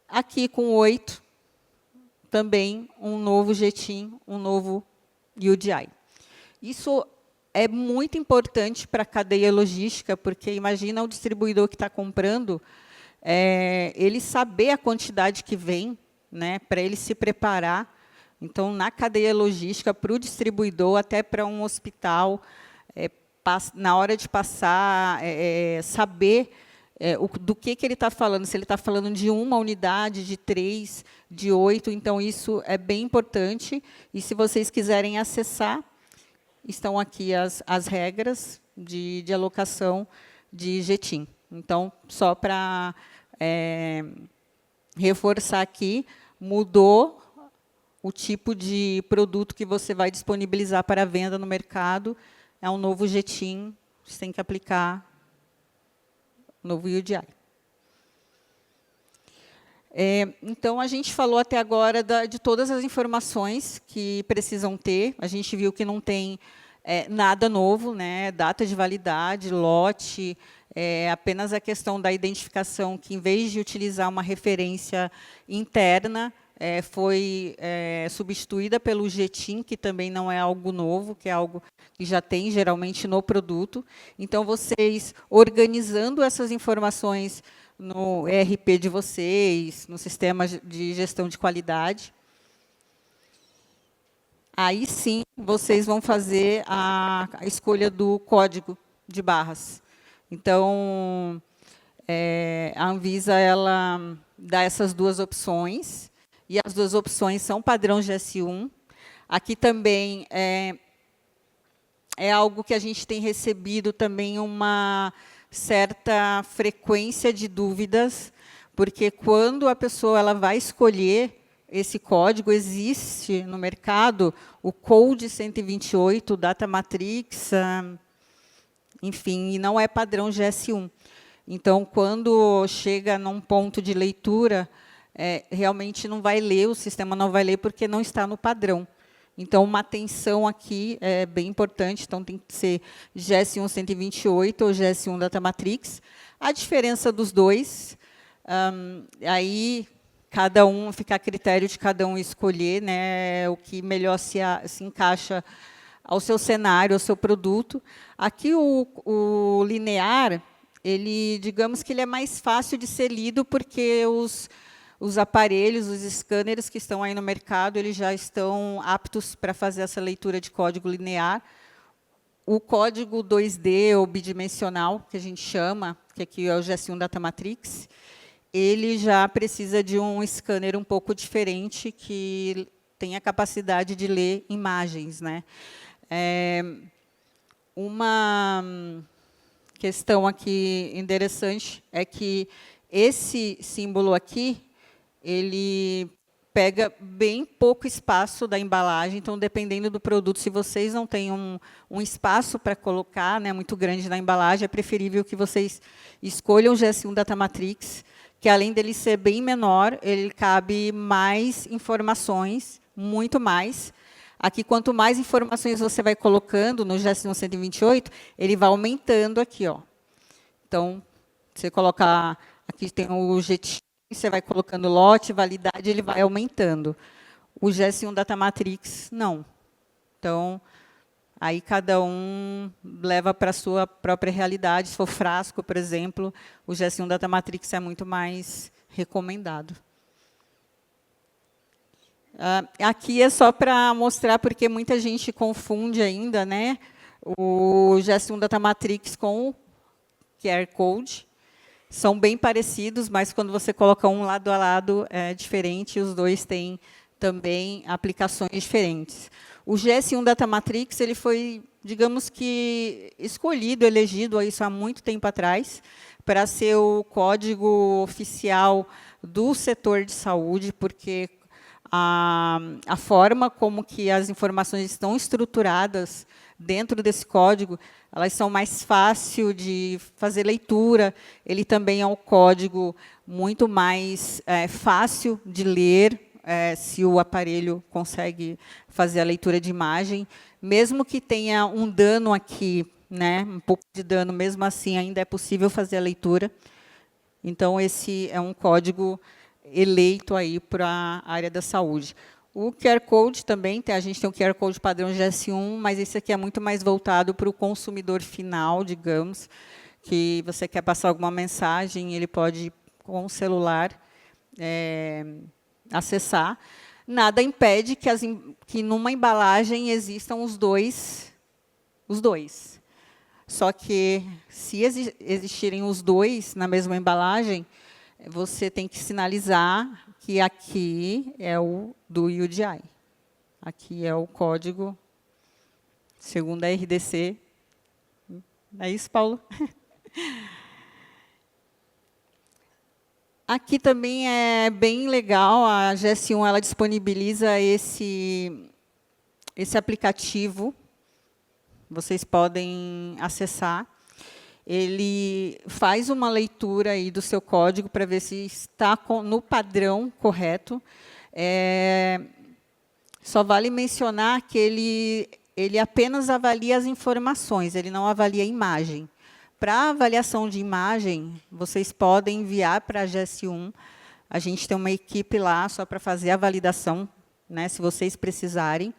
Aqui, com 8, também um novo GTIM, um novo UDI. Isso é muito importante para a cadeia logística, porque imagina o distribuidor que está comprando, ele saber a quantidade que vem, né, para ele se preparar. Então, na cadeia logística, para o distribuidor, até para um hospital, na hora de passar, saber do que ele está falando, se ele está falando de uma unidade, de 3, de 8, então isso é bem importante, e se vocês quiserem acessar, estão aqui as regras de alocação de GTIM. Então, só para reforçar aqui, mudou o tipo de produto que você vai disponibilizar para venda no mercado, é um novo GTIM, você tem que aplicar o novo UDI. Então, a gente falou até agora de todas as informações que precisam ter, a gente viu que não tem nada novo, né? Data de validade, lote, apenas a questão da identificação, que, em vez de utilizar uma referência interna, foi substituída pelo GTIM, que também não é algo novo, que é algo que já tem, geralmente, no produto. Então, vocês, organizando essas informações no ERP de vocês, no sistema de gestão de qualidade, aí sim vocês vão fazer a escolha do código de barras. Então, a Anvisa ela dá essas duas opções, e as duas opções são padrão GS1. Aqui também é algo que a gente tem recebido também uma certa frequência de dúvidas, porque quando a pessoa ela vai escolher esse código, existe no mercado o Code 128, Data Matrix, enfim, e não é padrão GS1. Então, quando chega num ponto de leitura, realmente não vai ler, o sistema não vai ler, porque não está no padrão. Então, uma atenção aqui é bem importante, então tem que ser GS1 128 ou GS1 Data Matrix. A diferença dos dois, aí cada um, fica a critério de cada um escolher, né, o que melhor se encaixa ao seu cenário, ao seu produto. Aqui o linear, ele, digamos que ele é mais fácil de ser lido, porque os aparelhos, os scanners que estão aí no mercado, eles já estão aptos para fazer essa leitura de código linear. O código 2D, ou bidimensional, que a gente chama, que aqui é o GS1 Data Matrix, ele já precisa de um scanner um pouco diferente, que tem a capacidade de ler imagens, né? Uma questão aqui interessante é que esse símbolo aqui, ele pega bem pouco espaço da embalagem, então, dependendo do produto, se vocês não têm um espaço para colocar, né, muito grande na embalagem, é preferível que vocês escolham o GS1 Data Matrix, que, além dele ser bem menor, ele cabe mais informações, muito mais. Aqui, quanto mais informações você vai colocando no GS1 128, ele vai aumentando aqui, ó. Então, você colocar, aqui tem o GTIM, você vai colocando lote, validade, ele vai aumentando. O GS1 Data Matrix, não. Então, aí cada um leva para a sua própria realidade. Se for frasco, por exemplo, o GS1 Data Matrix é muito mais recomendado. Aqui é só para mostrar, porque muita gente confunde ainda, né, o GS1 Data Matrix com o QR Code. São bem parecidos, mas quando você coloca um lado a lado, é diferente, os dois têm também aplicações diferentes. O GS1 Data Matrix ele foi, digamos que, escolhido, elegido isso há muito tempo atrás, para ser o código oficial do setor de saúde, porque a forma como que as informações estão estruturadas dentro desse código, elas são mais fáceis de fazer leitura. Ele também é um código muito mais fácil de ler, se o aparelho consegue fazer a leitura de imagem. Mesmo que tenha um dano aqui, né, um pouco de dano, mesmo assim, ainda é possível fazer a leitura. Então, esse é um código eleito aí para a área da saúde. O QR Code também, a gente tem o QR Code padrão GS1, mas esse aqui é muito mais voltado para o consumidor final, digamos, que você quer passar alguma mensagem, ele pode, com o celular, acessar. Nada impede que numa embalagem existam os dois. só que, se existirem os dois na mesma embalagem, você tem que sinalizar que aqui é o do UDI. Aqui é o código, segundo a RDC. É isso, Paulo? Aqui também é bem legal, a GS1 ela disponibiliza esse aplicativo, vocês podem acessar. Ele faz uma leitura aí do seu código para ver se está no padrão correto. Só vale mencionar que ele apenas avalia as informações, ele não avalia a imagem. Para avaliação de imagem, vocês podem enviar para a GS1. A gente tem uma equipe lá só para fazer a validação, né, se vocês precisarem.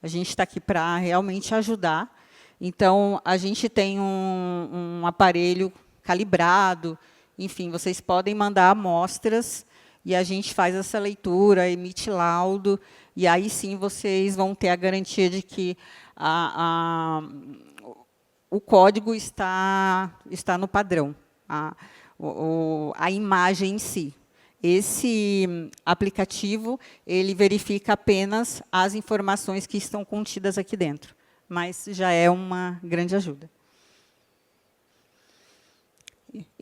A gente está aqui para realmente ajudar. Então, a gente tem um aparelho calibrado, enfim, vocês podem mandar amostras e a gente faz essa leitura, emite laudo, e aí sim vocês vão ter a garantia de que o código está no padrão, a imagem em si. Esse aplicativo, ele verifica apenas as informações que estão contidas aqui dentro, mas já é uma grande ajuda.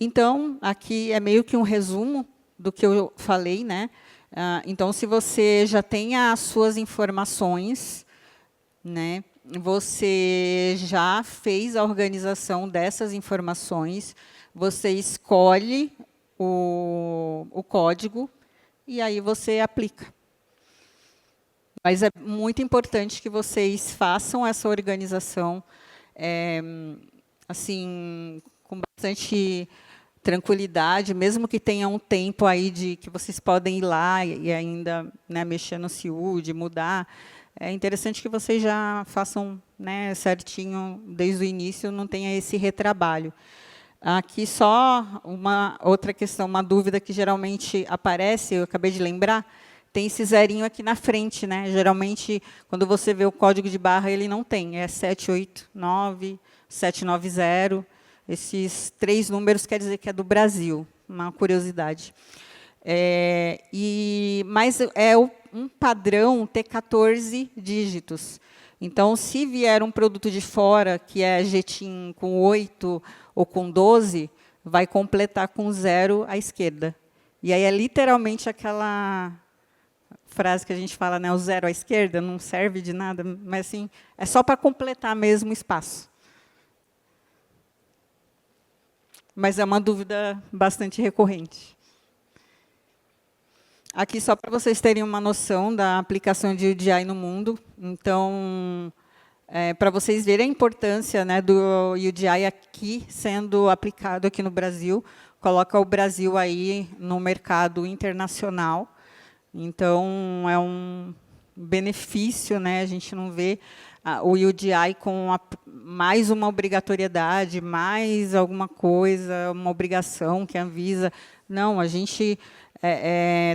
Então, aqui é meio que um resumo do que eu falei, né? Então, se você já tem as suas informações, né, você já fez a organização dessas informações, você escolhe o código e aí você aplica. Mas é muito importante que vocês façam essa organização assim, com bastante tranquilidade, mesmo que tenha um tempo aí de que vocês podem ir lá e ainda, né, mexer no CIUD, mudar. É interessante que vocês já façam, né, certinho desde o início, não tenha esse retrabalho. Aqui só uma outra questão, uma dúvida que geralmente aparece, eu acabei de lembrar, tem esse zerinho aqui na frente, né? Geralmente, quando você vê o código de barra, ele não tem, é 789, 790, esses 3 números quer dizer que é do Brasil, uma curiosidade. Mas é um padrão ter 14 dígitos. Então, se vier um produto de fora, que é GTIN com 8 ou com 12, vai completar com 0 à esquerda. E aí é literalmente aquela frase que a gente fala, né, o 0 à esquerda, não serve de nada, mas assim, é só para completar mesmo o espaço. Mas é uma dúvida bastante recorrente. Aqui, só para vocês terem uma noção da aplicação de UDI no mundo. Então, para vocês verem a importância, né, do UDI aqui sendo aplicado aqui no Brasil, coloca o Brasil aí no mercado internacional. Então, é um benefício, né, a gente não vê o UDI com mais uma obrigatoriedade, mais alguma coisa, uma obrigação que a Anvisa. Não, a gente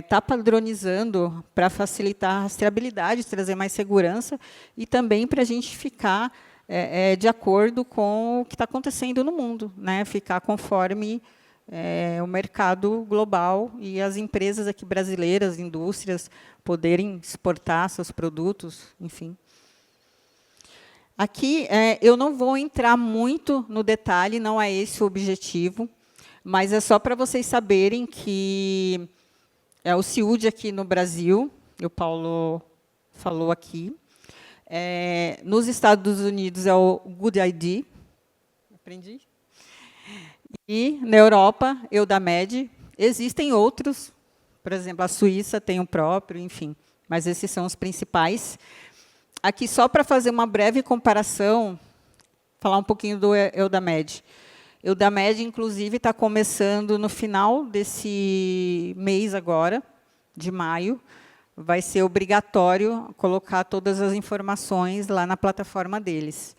está padronizando para facilitar a rastreabilidade, trazer mais segurança e também para a gente ficar de acordo com o que está acontecendo no mundo, né? Ficar conforme o mercado global e as empresas aqui brasileiras, indústrias, poderem exportar seus produtos, enfim. Aqui, eu não vou entrar muito no detalhe, não é esse o objetivo, mas é só para vocês saberem que o CIUD aqui no Brasil, o Paulo falou aqui, nos Estados Unidos é o Good ID, aprendi, e na Europa, Eudamed, existem outros, por exemplo, a Suíça tem o próprio, enfim, mas esses são os principais. Aqui, só para fazer uma breve comparação, falar um pouquinho do Eudamed. Eudamed, inclusive, está começando no final desse mês agora, de maio, vai ser obrigatório colocar todas as informações lá na plataforma deles.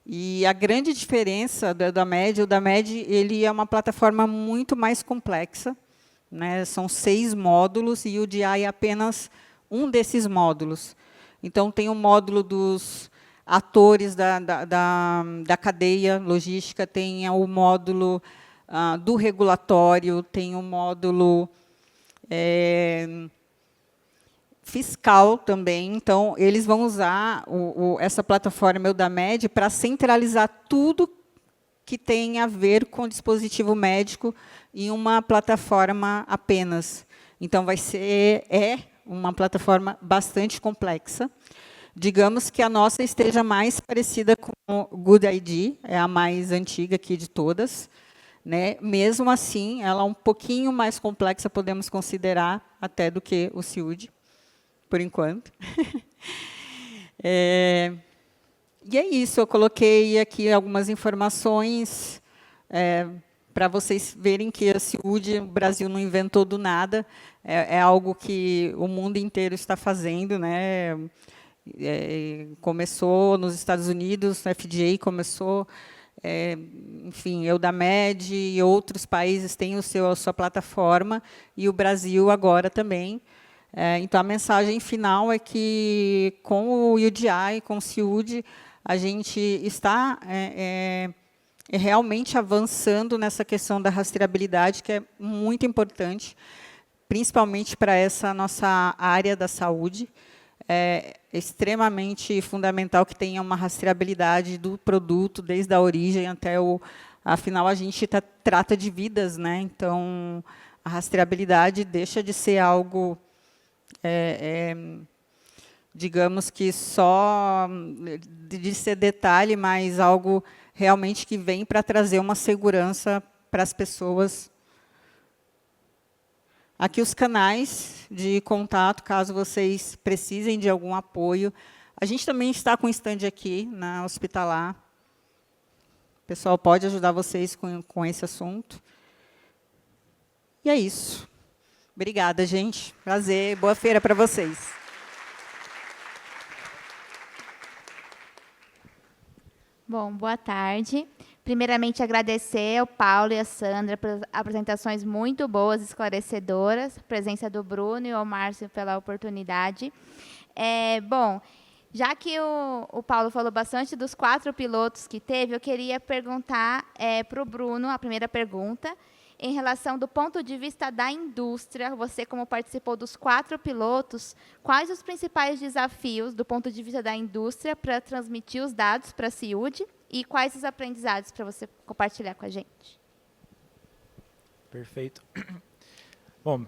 E a grande diferença do Eudamed, o Eudamed ele é uma plataforma muito mais complexa, né? São 6 módulos e o DI é apenas um desses módulos. Então, tem o módulo dos atores da cadeia logística, tem o módulo do regulatório, tem o módulo fiscal também. Então, eles vão usar essa plataforma Eudamed para centralizar tudo que tem a ver com o dispositivo médico em uma plataforma apenas. Então, é uma plataforma bastante complexa. Digamos que a nossa esteja mais parecida com o Good ID, é a mais antiga aqui de todas, né? Mesmo assim, ela é um pouquinho mais complexa, podemos considerar, até do que o CIUD, por enquanto. E é isso, eu coloquei aqui algumas informações para vocês verem que a CIUD, o Brasil não inventou do nada, é algo que o mundo inteiro está fazendo, né? Começou nos Estados Unidos, a FDA começou, enfim, Eudamed e outros países têm a sua plataforma, e o Brasil agora também. Então, a mensagem final é que, com o UDI, com o CIUD, a gente está realmente avançando nessa questão da rastreabilidade, que é muito importante, principalmente para essa nossa área da saúde. É extremamente fundamental que tenha uma rastreabilidade do produto, desde a origem até o... Afinal, a gente trata de vidas, né? Então, a rastreabilidade deixa de ser algo... digamos que só de ser detalhe, mas algo realmente que vem para trazer uma segurança para as pessoas. Aqui os canais de contato, caso vocês precisem de algum apoio. A gente também está com um stand aqui na Hospitalar. O pessoal pode ajudar vocês com esse assunto. E é isso. Obrigada, gente. Prazer, boa feira para vocês. Bom, boa tarde. Primeiramente, agradecer ao Paulo e à Sandra pelas apresentações muito boas, esclarecedoras, a presença do Bruno e ao Márcio pela oportunidade. Bom, já que o Paulo falou bastante dos 4 pilotos que teve, eu queria perguntar para o Bruno, a primeira pergunta, em relação do ponto de vista da indústria, você como participou dos 4 pilotos, quais os principais desafios do ponto de vista da indústria para transmitir os dados para a CIUD e quais os aprendizados para você compartilhar com a gente? Perfeito. Bom,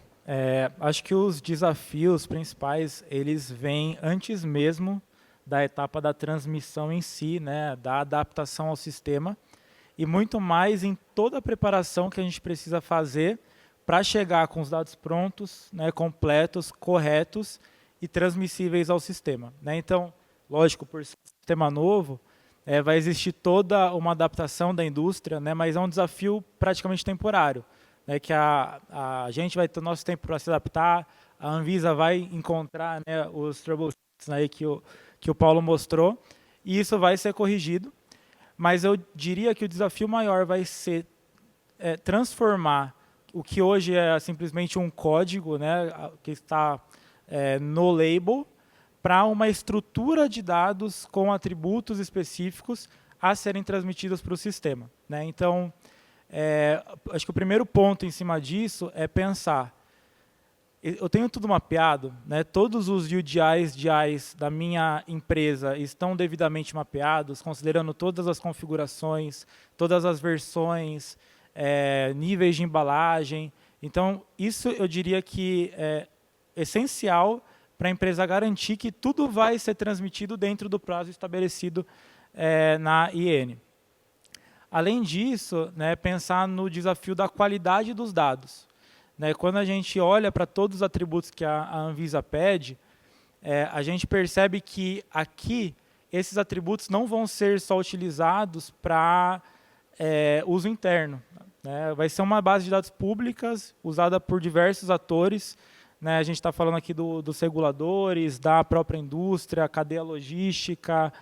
acho que os desafios principais, eles vêm antes mesmo da etapa da transmissão em si, né, da adaptação ao sistema, e muito mais em toda a preparação que a gente precisa fazer para chegar com os dados prontos, né, completos, corretos e transmissíveis ao sistema, né? Então, lógico, por ser um sistema novo, vai existir toda uma adaptação da indústria, né, mas é um desafio praticamente temporário, né, que a gente vai ter o nosso tempo para se adaptar, a Anvisa vai encontrar, né, os troubleshoots aí que o Paulo mostrou, e isso vai ser corrigido. Mas eu diria que o desafio maior vai ser transformar o que hoje é simplesmente um código, né, que está no label, para uma estrutura de dados com atributos específicos a serem transmitidos para o sistema, né? Então, acho que o primeiro ponto em cima disso é pensar, eu tenho tudo mapeado, né? Todos os UDIs, DIs da minha empresa estão devidamente mapeados, considerando todas as configurações, todas as versões, níveis de embalagem. Então, isso eu diria que é essencial para a empresa garantir que tudo vai ser transmitido dentro do prazo estabelecido na IN. Além disso, né, pensar no desafio da qualidade dos dados. Né, quando a gente olha para todos os atributos que a Anvisa pede, a gente percebe que aqui esses atributos não vão ser só utilizados para uso interno, né? Vai ser uma base de dados públicas usada por diversos atores, né? A gente está falando aqui dos reguladores, da própria indústria, cadeia logística,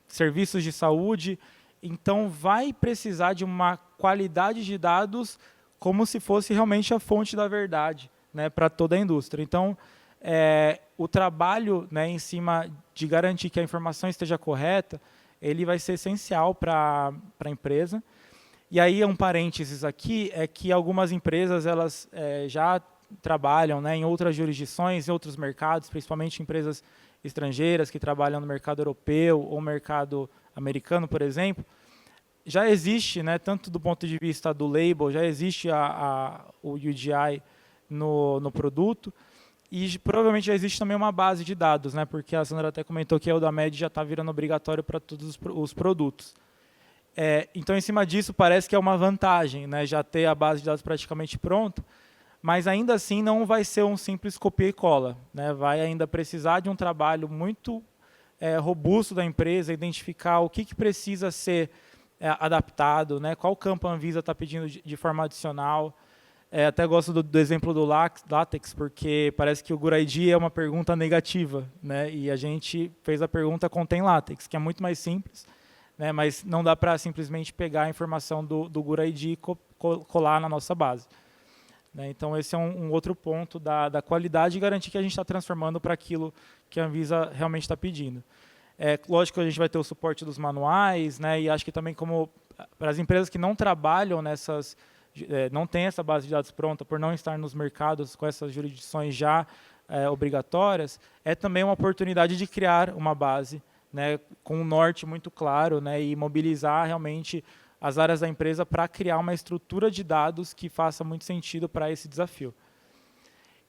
serviços de saúde. Então, vai precisar de uma qualidade de dados como se fosse realmente a fonte da verdade, né, para toda a indústria. Então, o trabalho, né, em cima de garantir que a informação esteja correta, ele vai ser essencial para a empresa. E aí, um parênteses aqui, é que algumas empresas elas já trabalham, né, em outras jurisdições, em outros mercados, principalmente empresas estrangeiras que trabalham no mercado europeu ou mercado americano, por exemplo. Já existe, né, tanto do ponto de vista do label, já existe o UDI no produto, e provavelmente já existe também uma base de dados, né, porque a Sandra até comentou que a Eudamed já está virando obrigatório para todos os produtos. Então, em cima disso, parece que é uma vantagem, né, já ter a base de dados praticamente pronta, mas ainda assim não vai ser um simples copia e cola, né, vai ainda precisar de um trabalho muito robusto da empresa, identificar o que precisa ser adaptado, né, qual campo a Anvisa está pedindo de forma adicional. Até gosto do exemplo do látex, porque parece que o GURA-ID é uma pergunta negativa, né, e a gente fez a pergunta contém látex, que é muito mais simples, né, mas não dá para simplesmente pegar a informação do GURA-ID e colar na nossa base. Né, então, esse é um outro ponto da qualidade e garantir que a gente está transformando para aquilo que a Anvisa realmente está pedindo. Lógico que a gente vai ter o suporte dos manuais, né, e acho que também como para as empresas que não trabalham nessas, não tem essa base de dados pronta, por não estar nos mercados com essas jurisdições já obrigatórias, é também uma oportunidade de criar uma base, né, com um norte muito claro, né, e mobilizar realmente as áreas da empresa para criar uma estrutura de dados que faça muito sentido para esse desafio.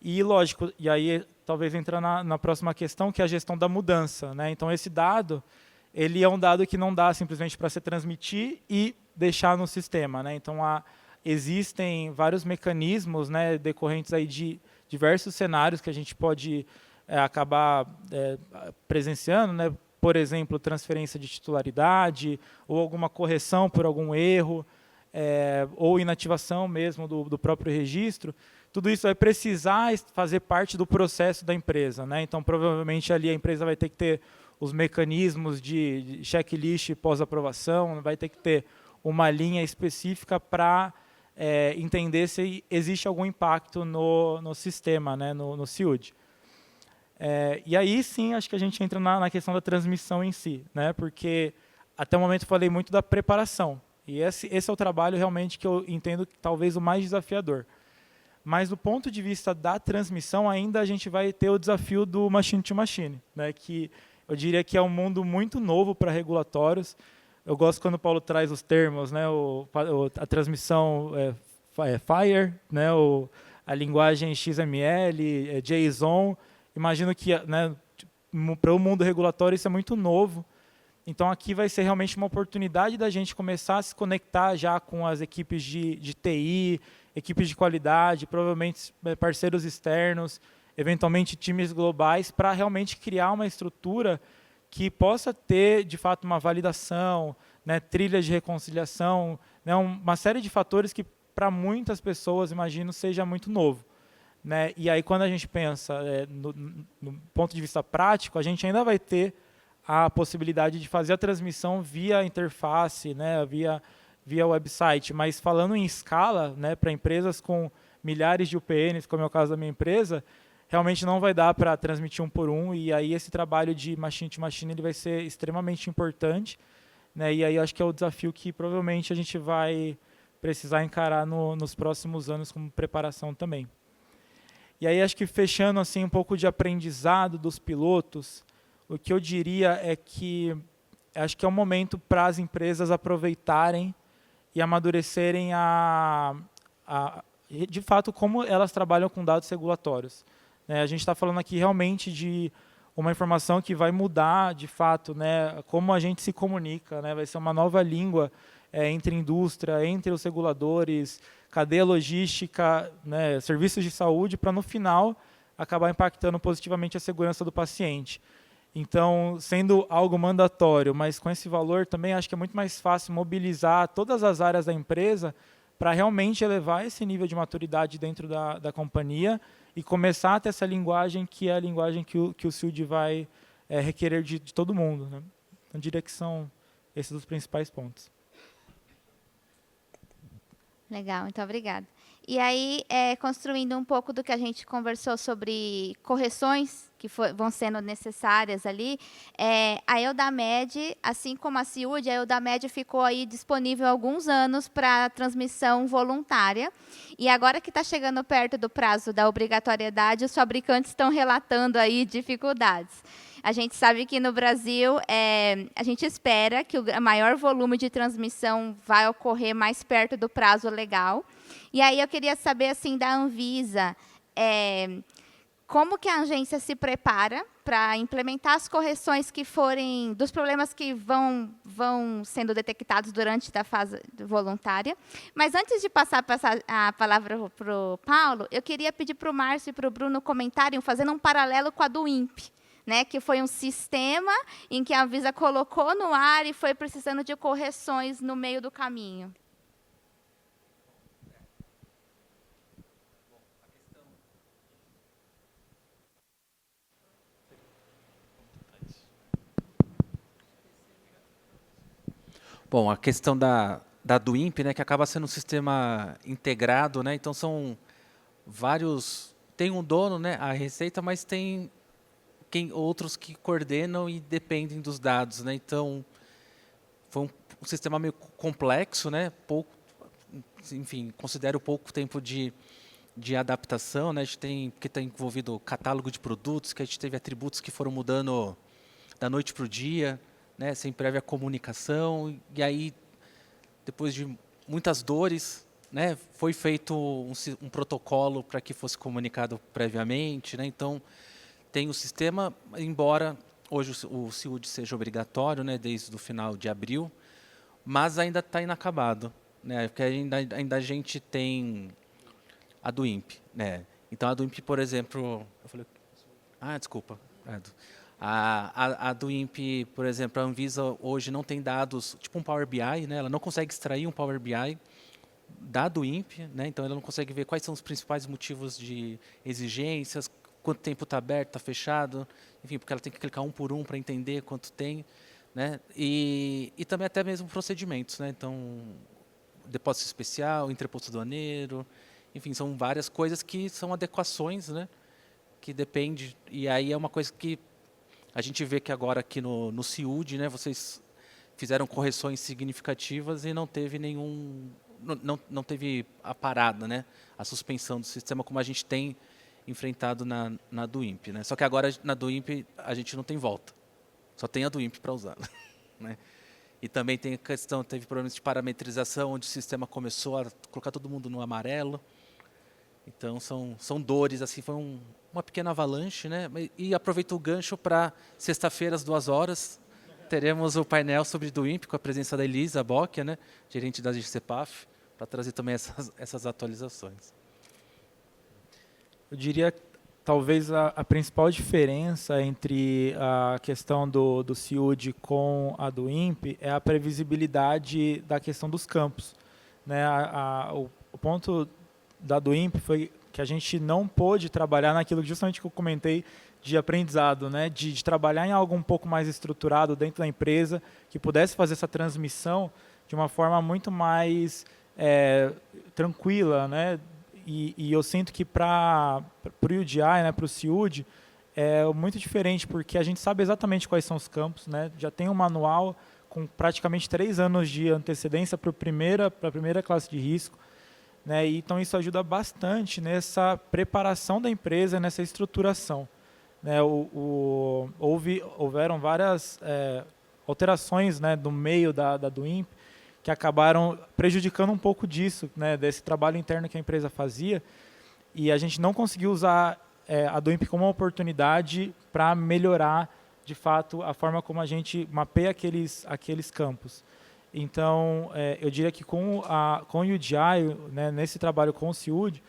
E, lógico, e aí talvez entra na próxima questão, que é a gestão da mudança. Né? Então, esse dado, ele é um dado que não dá simplesmente para se transmitir e deixar no sistema. Né? Então, existem vários mecanismos, né, decorrentes aí de diversos cenários que a gente pode acabar presenciando, né? Por exemplo, transferência de titularidade, ou alguma correção por algum erro, ou inativação mesmo do próprio registro. Tudo isso vai precisar fazer parte do processo da empresa. Né? Então, provavelmente, ali a empresa vai ter que ter os mecanismos de checklist pós-aprovação, vai ter que ter uma linha específica para entender se existe algum impacto no sistema, né? no CIUD. E aí, sim, acho que a gente entra na questão da transmissão em si, né? Porque até o momento eu falei muito da preparação. E esse é o trabalho realmente que eu entendo talvez o mais desafiador. Mas do ponto de vista da transmissão, ainda a gente vai ter o desafio do machine to machine, né? Que eu diria que é um mundo muito novo para regulatórios. Eu gosto quando o Paulo traz os termos, né? A transmissão FIRE, né? A linguagem XML, JSON. Imagino que, né, para o mundo regulatório isso é muito novo. Então, aqui vai ser realmente uma oportunidade da gente começar a se conectar já com as equipes de TI, equipes de qualidade, provavelmente parceiros externos, eventualmente times globais, para realmente criar uma estrutura que possa ter, de fato, uma validação, né, trilhas de reconciliação, né, uma série de fatores que, para muitas pessoas, imagino, seja muito novo. Né? E aí, quando a gente pensa no ponto de vista prático, a gente ainda vai ter a possibilidade de fazer a transmissão via interface, né, via website, mas falando em escala, né, para empresas com milhares de UPNs, como é o caso da minha empresa, realmente não vai dar para transmitir um por um, e aí esse trabalho de machine to machine ele vai ser extremamente importante, né, e aí acho que é o desafio que provavelmente a gente vai precisar encarar nos próximos anos como preparação também. E aí acho que fechando assim um pouco de aprendizado dos pilotos, o que eu diria é que acho que é um momento para as empresas aproveitarem e amadurecerem de fato como elas trabalham com dados regulatórios. A gente está falando aqui realmente de uma informação que vai mudar de fato, né, como a gente se comunica, né, vai ser uma nova língua entre indústria, entre os reguladores, cadeia logística, né, serviços de saúde, para no final acabar impactando positivamente a segurança do paciente. Então, sendo algo mandatório, mas com esse valor também acho que é muito mais fácil mobilizar todas as áreas da empresa para realmente elevar esse nível de maturidade dentro da companhia e começar a ter essa linguagem que é a linguagem que o CIUD vai requerer de todo mundo. Né? Eu diria que são esses os principais pontos. Legal, muito obrigada. E aí, construindo um pouco do que a gente conversou sobre correções que vão sendo necessárias ali, a Eudamed, assim como a CIUD, a Eudamed ficou aí disponível há alguns anos para transmissão voluntária. E agora que está chegando perto do prazo da obrigatoriedade, os fabricantes estão relatando aí dificuldades. A gente sabe que no Brasil, a gente espera que o maior volume de transmissão vai ocorrer mais perto do prazo legal. E aí eu queria saber, assim, da Anvisa, como que a agência se prepara para implementar as correções que forem, dos problemas que vão sendo detectados durante a fase voluntária. Mas antes de passar a palavra para o Paulo, eu queria pedir para o Márcio e para o Bruno comentarem, fazendo um paralelo com a do INPE, né, que foi um sistema em que a Anvisa colocou no ar e foi precisando de correções no meio do caminho. Bom, a questão da do INPE, né, que acaba sendo um sistema integrado, né, então são vários, tem um dono, né, a Receita, mas tem outros que coordenam e dependem dos dados, né, então foi um sistema meio complexo, né, enfim, considero pouco tempo de adaptação, né, a gente tem, porque está envolvido catálogo de produtos, que a gente teve atributos que foram mudando da noite para o dia, né, sem prévia comunicação, e aí, depois de muitas dores, né, foi feito um protocolo para que fosse comunicado previamente, né, então tem o sistema, embora hoje o CIUD seja obrigatório, né, desde o final de abril, mas ainda está inacabado, né, porque ainda a gente tem a do INPE, né, então a do INPE, por exemplo, eu falei, desculpa, a do INPE, por exemplo, a Anvisa hoje não tem dados, tipo um Power BI, né? Ela não consegue extrair um Power BI da do INPE, né? Então ela não consegue ver quais são os principais motivos de exigências, quanto tempo está aberto, está fechado, enfim, porque ela tem que clicar um por um para entender quanto tem, né? E também até mesmo procedimentos, né? Então, depósito especial, entreposto aduaneiro, enfim, são várias coisas que são adequações, né? Que depende, e aí é uma coisa que a gente vê que agora aqui no CIUD, né, vocês fizeram correções significativas e não teve não teve a parada, né, a suspensão do sistema como a gente tem enfrentado na do INPE, né. Só que agora na do INPE a gente não tem volta, só tem a do INPE para usar, né. E também tem a questão, teve problemas de parametrização, onde o sistema começou a colocar todo mundo no amarelo. Então são dores, assim, foi uma pequena avalanche, né? E aproveito o gancho para sexta-feira às 14h, teremos o painel sobre do INPE com a presença da Elisa Bocchia, né, gerente da GCPAF, para trazer também essas atualizações. Eu diria talvez a principal diferença entre a questão do CIUD com a do INPE é a previsibilidade da questão dos campos, né? O ponto da do INPE foi que a gente não pôde trabalhar naquilo justamente que eu comentei de aprendizado, né? de trabalhar em algo um pouco mais estruturado dentro da empresa, que pudesse fazer essa transmissão de uma forma muito mais tranquila, né? E eu sinto que para o UDI, né, para o CIUD, é muito diferente, porque a gente sabe exatamente quais são os campos, né? Já tem um manual com praticamente 3 anos de antecedência para a primeira classe de risco, né? E, então isso ajuda bastante preparação da empresa, nessa estruturação, né? Houveram várias alterações, né, no meio do INPE, que acabaram prejudicando um pouco disso, né, desse trabalho interno que a empresa fazia, e a gente não conseguiu usar a do INPE como uma oportunidade para melhorar, de fato, a forma como a gente mapeia aqueles campos. Então, eu diria que com o UDI, né, nesse trabalho com o CIUD,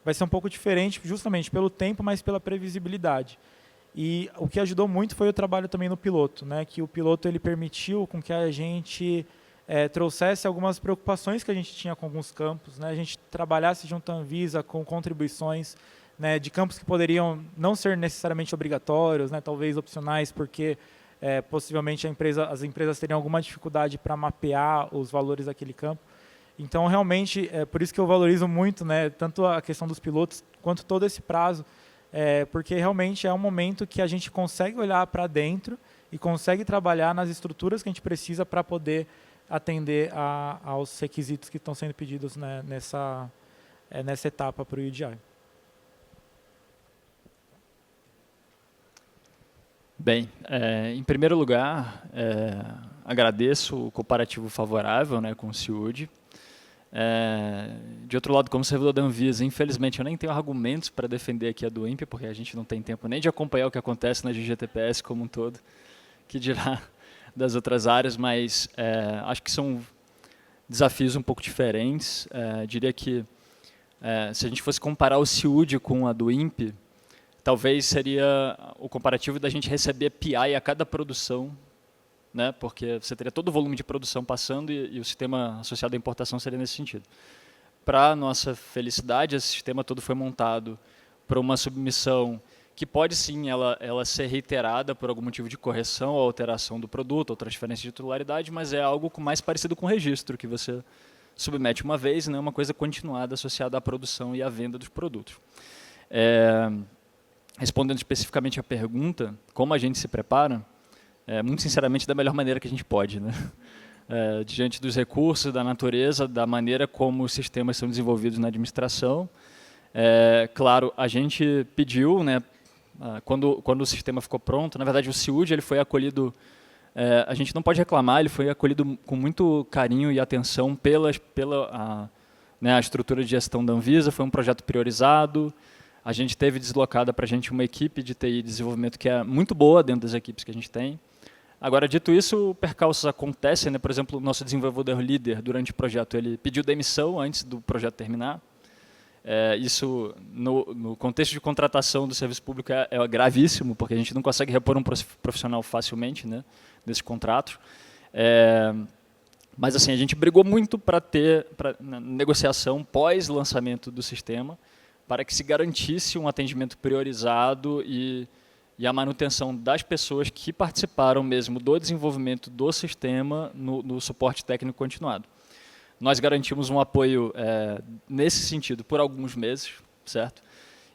vai ser um pouco diferente, justamente pelo tempo, mas pela previsibilidade. E o que ajudou muito foi o trabalho também no piloto, né, que o piloto ele permitiu com que a gente trouxesse algumas preocupações que a gente tinha com alguns campos, né, a gente trabalhasse junto à Anvisa com contribuições, né, de campos que poderiam não ser necessariamente obrigatórios, né, talvez opcionais, porque possivelmente as empresas teriam alguma dificuldade para mapear os valores daquele campo. Então, realmente, é por isso que eu valorizo muito, né, tanto a questão dos pilotos quanto todo esse prazo, porque realmente é um momento que a gente consegue olhar para dentro e consegue trabalhar nas estruturas que a gente precisa para poder atender aos requisitos que estão sendo pedidos, né, nessa etapa para o UDI. Bem, em primeiro lugar, agradeço o comparativo favorável, né, com o CIUD. De outro lado, como servidor da Anvisa, infelizmente eu nem tenho argumentos para defender aqui a do INPE, porque a gente não tem tempo nem de acompanhar o que acontece na GGTPS como um todo, que dirá das outras áreas, mas acho que são desafios um pouco diferentes. Diria que se a gente fosse comparar o CIUD com a do INPE, talvez seria o comparativo da gente receber PI a cada produção, né, porque você teria todo o volume de produção passando e o sistema associado à importação seria nesse sentido. Para nossa felicidade, esse sistema todo foi montado para uma submissão que pode sim ela ser reiterada por algum motivo de correção ou alteração do produto ou transferência de titularidade, mas é algo mais parecido com o registro, que você submete uma vez, né, uma coisa continuada associada à produção e à venda dos produtos. Respondendo especificamente à pergunta, como a gente se prepara, muito sinceramente, da melhor maneira que a gente pode, né? Diante dos recursos, da natureza, da maneira como os sistemas são desenvolvidos na administração. Claro, a gente pediu, né, quando o sistema ficou pronto, na verdade o CIUD ele foi acolhido, a gente não pode reclamar, ele foi acolhido com muito carinho e atenção pela a estrutura de gestão da Anvisa, foi um projeto priorizado. A gente teve deslocada para a gente uma equipe de TI e desenvolvimento que é muito boa dentro das equipes que a gente tem. Agora, dito isso, percalços acontecem, né? Por exemplo, o nosso desenvolvedor líder, durante o projeto, ele pediu demissão antes do projeto terminar. Isso, no contexto de contratação do serviço público, é gravíssimo, porque a gente não consegue repor um profissional facilmente, né, desse contrato. Mas assim, a gente brigou muito para ter, na negociação pós-lançamento do sistema, para que se garantisse um atendimento priorizado e a manutenção das pessoas que participaram mesmo do desenvolvimento do sistema no suporte técnico continuado. Nós garantimos um apoio nesse sentido por alguns meses, certo?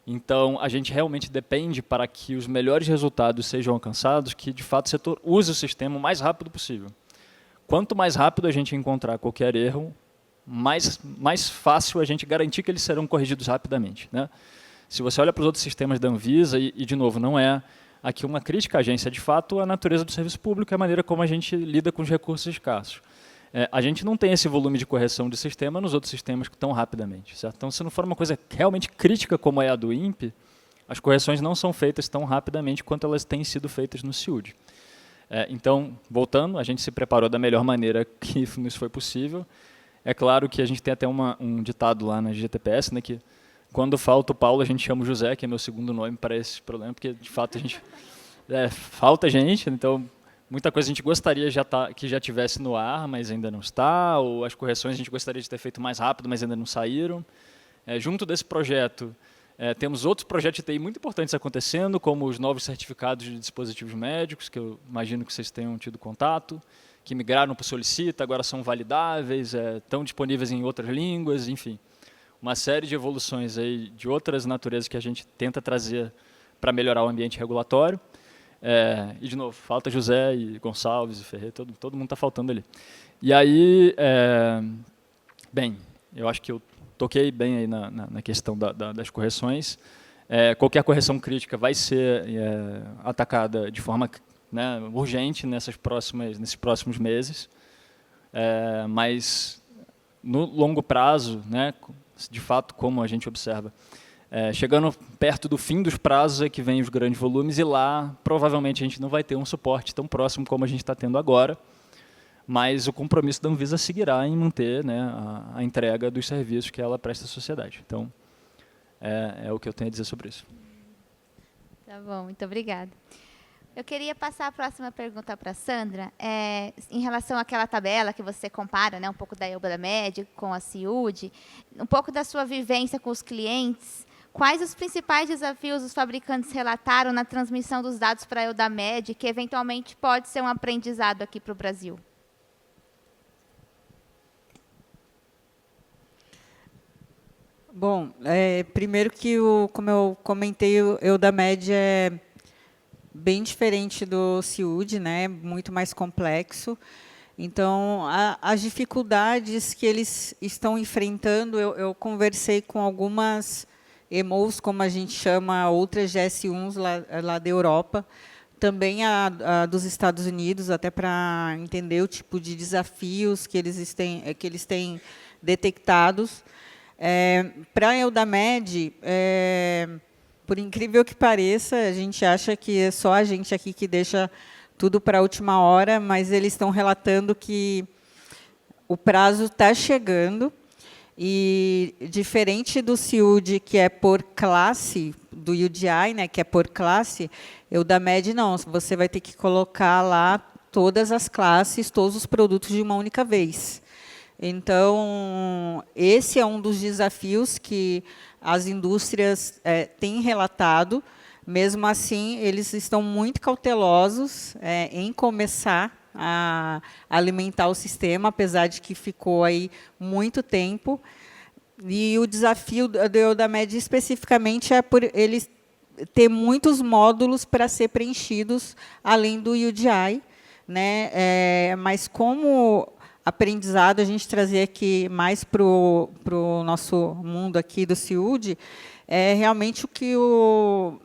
Então, a gente realmente depende para que os melhores resultados sejam alcançados, que de fato o setor use o sistema o mais rápido possível. Quanto mais rápido a gente encontrar qualquer erro, mais fácil a gente garantir que eles serão corrigidos rapidamente, né? Se você olha para os outros sistemas da Anvisa, e de novo, não é aqui uma crítica à agência, de fato, a natureza do serviço público é a maneira como a gente lida com os recursos escassos. A gente não tem esse volume de correção de sistema nos outros sistemas tão rapidamente, certo? Então, se não for uma coisa realmente crítica como é a do INPE, as correções não são feitas tão rapidamente quanto elas têm sido feitas no CIUD. Então, voltando, a gente se preparou da melhor maneira que nos foi possível. É claro que a gente tem até um ditado lá na GTPS, né, que quando falta o Paulo, a gente chama o José, que é meu segundo nome para esse problema, porque de fato a gente falta gente, então muita coisa a gente gostaria que já tivesse no ar, mas ainda não está, ou as correções a gente gostaria de ter feito mais rápido, mas ainda não saíram. Junto desse projeto, temos outros projetos de TI muito importantes acontecendo, como os novos certificados de dispositivos médicos, que eu imagino que vocês tenham tido contato, que migraram para o Solicita, agora são validáveis, estão disponíveis em outras línguas, enfim. Uma série de evoluções aí de outras naturezas que a gente tenta trazer para melhorar o ambiente regulatório. E, de novo, falta José e Gonçalves e Ferreira, todo mundo está faltando ali. E aí, bem, eu acho que eu toquei bem aí na questão das correções. Qualquer correção crítica vai ser atacada de forma, né, urgente nesses próximos meses, mas no longo prazo, né, de fato, como a gente observa, chegando perto do fim dos prazos é que vem os grandes volumes, e lá provavelmente a gente não vai ter um suporte tão próximo como a gente está tendo agora, mas o compromisso da Anvisa seguirá em manter, né, a entrega dos serviços que ela presta à sociedade. Então, é o que eu tenho a dizer sobre isso. Tá bom, muito obrigada. Eu queria passar a próxima pergunta para a Sandra, em relação àquela tabela que você compara, né, um pouco da Eublamed com a CIUD, um pouco da sua vivência com os clientes. Quais os principais desafios os fabricantes relataram na transmissão dos dados para a Eublamed, que eventualmente pode ser um aprendizado aqui para o Brasil? Bom, primeiro que, como eu comentei, o Eudamed é bem diferente do CIUD, né? Muito mais complexo. Então, as dificuldades que eles estão enfrentando, eu conversei com algumas EMOs, como a gente chama, outras GS1s lá da Europa, também a dos Estados Unidos, até para entender o tipo de desafios que eles têm detectados. Para a Eudamed, por incrível que pareça, a gente acha que é só a gente aqui que deixa tudo para a última hora, mas eles estão relatando que o prazo está chegando e, diferente do CIUD, que é por classe, do UDI, né, que é por classe, o da MED não, você vai ter que colocar lá todas as classes, todos os produtos de uma única vez. Então, esse é um dos desafios que as indústrias têm relatado. Mesmo assim, eles estão muito cautelosos em começar a alimentar o sistema, apesar de que ficou aí muito tempo. E o desafio do Eudamed especificamente é por eles ter muitos módulos para ser preenchidos, além do UDI, né? Mas como aprendizado, a gente trazer aqui mais para o nosso mundo aqui do CIUD, é realmente o que o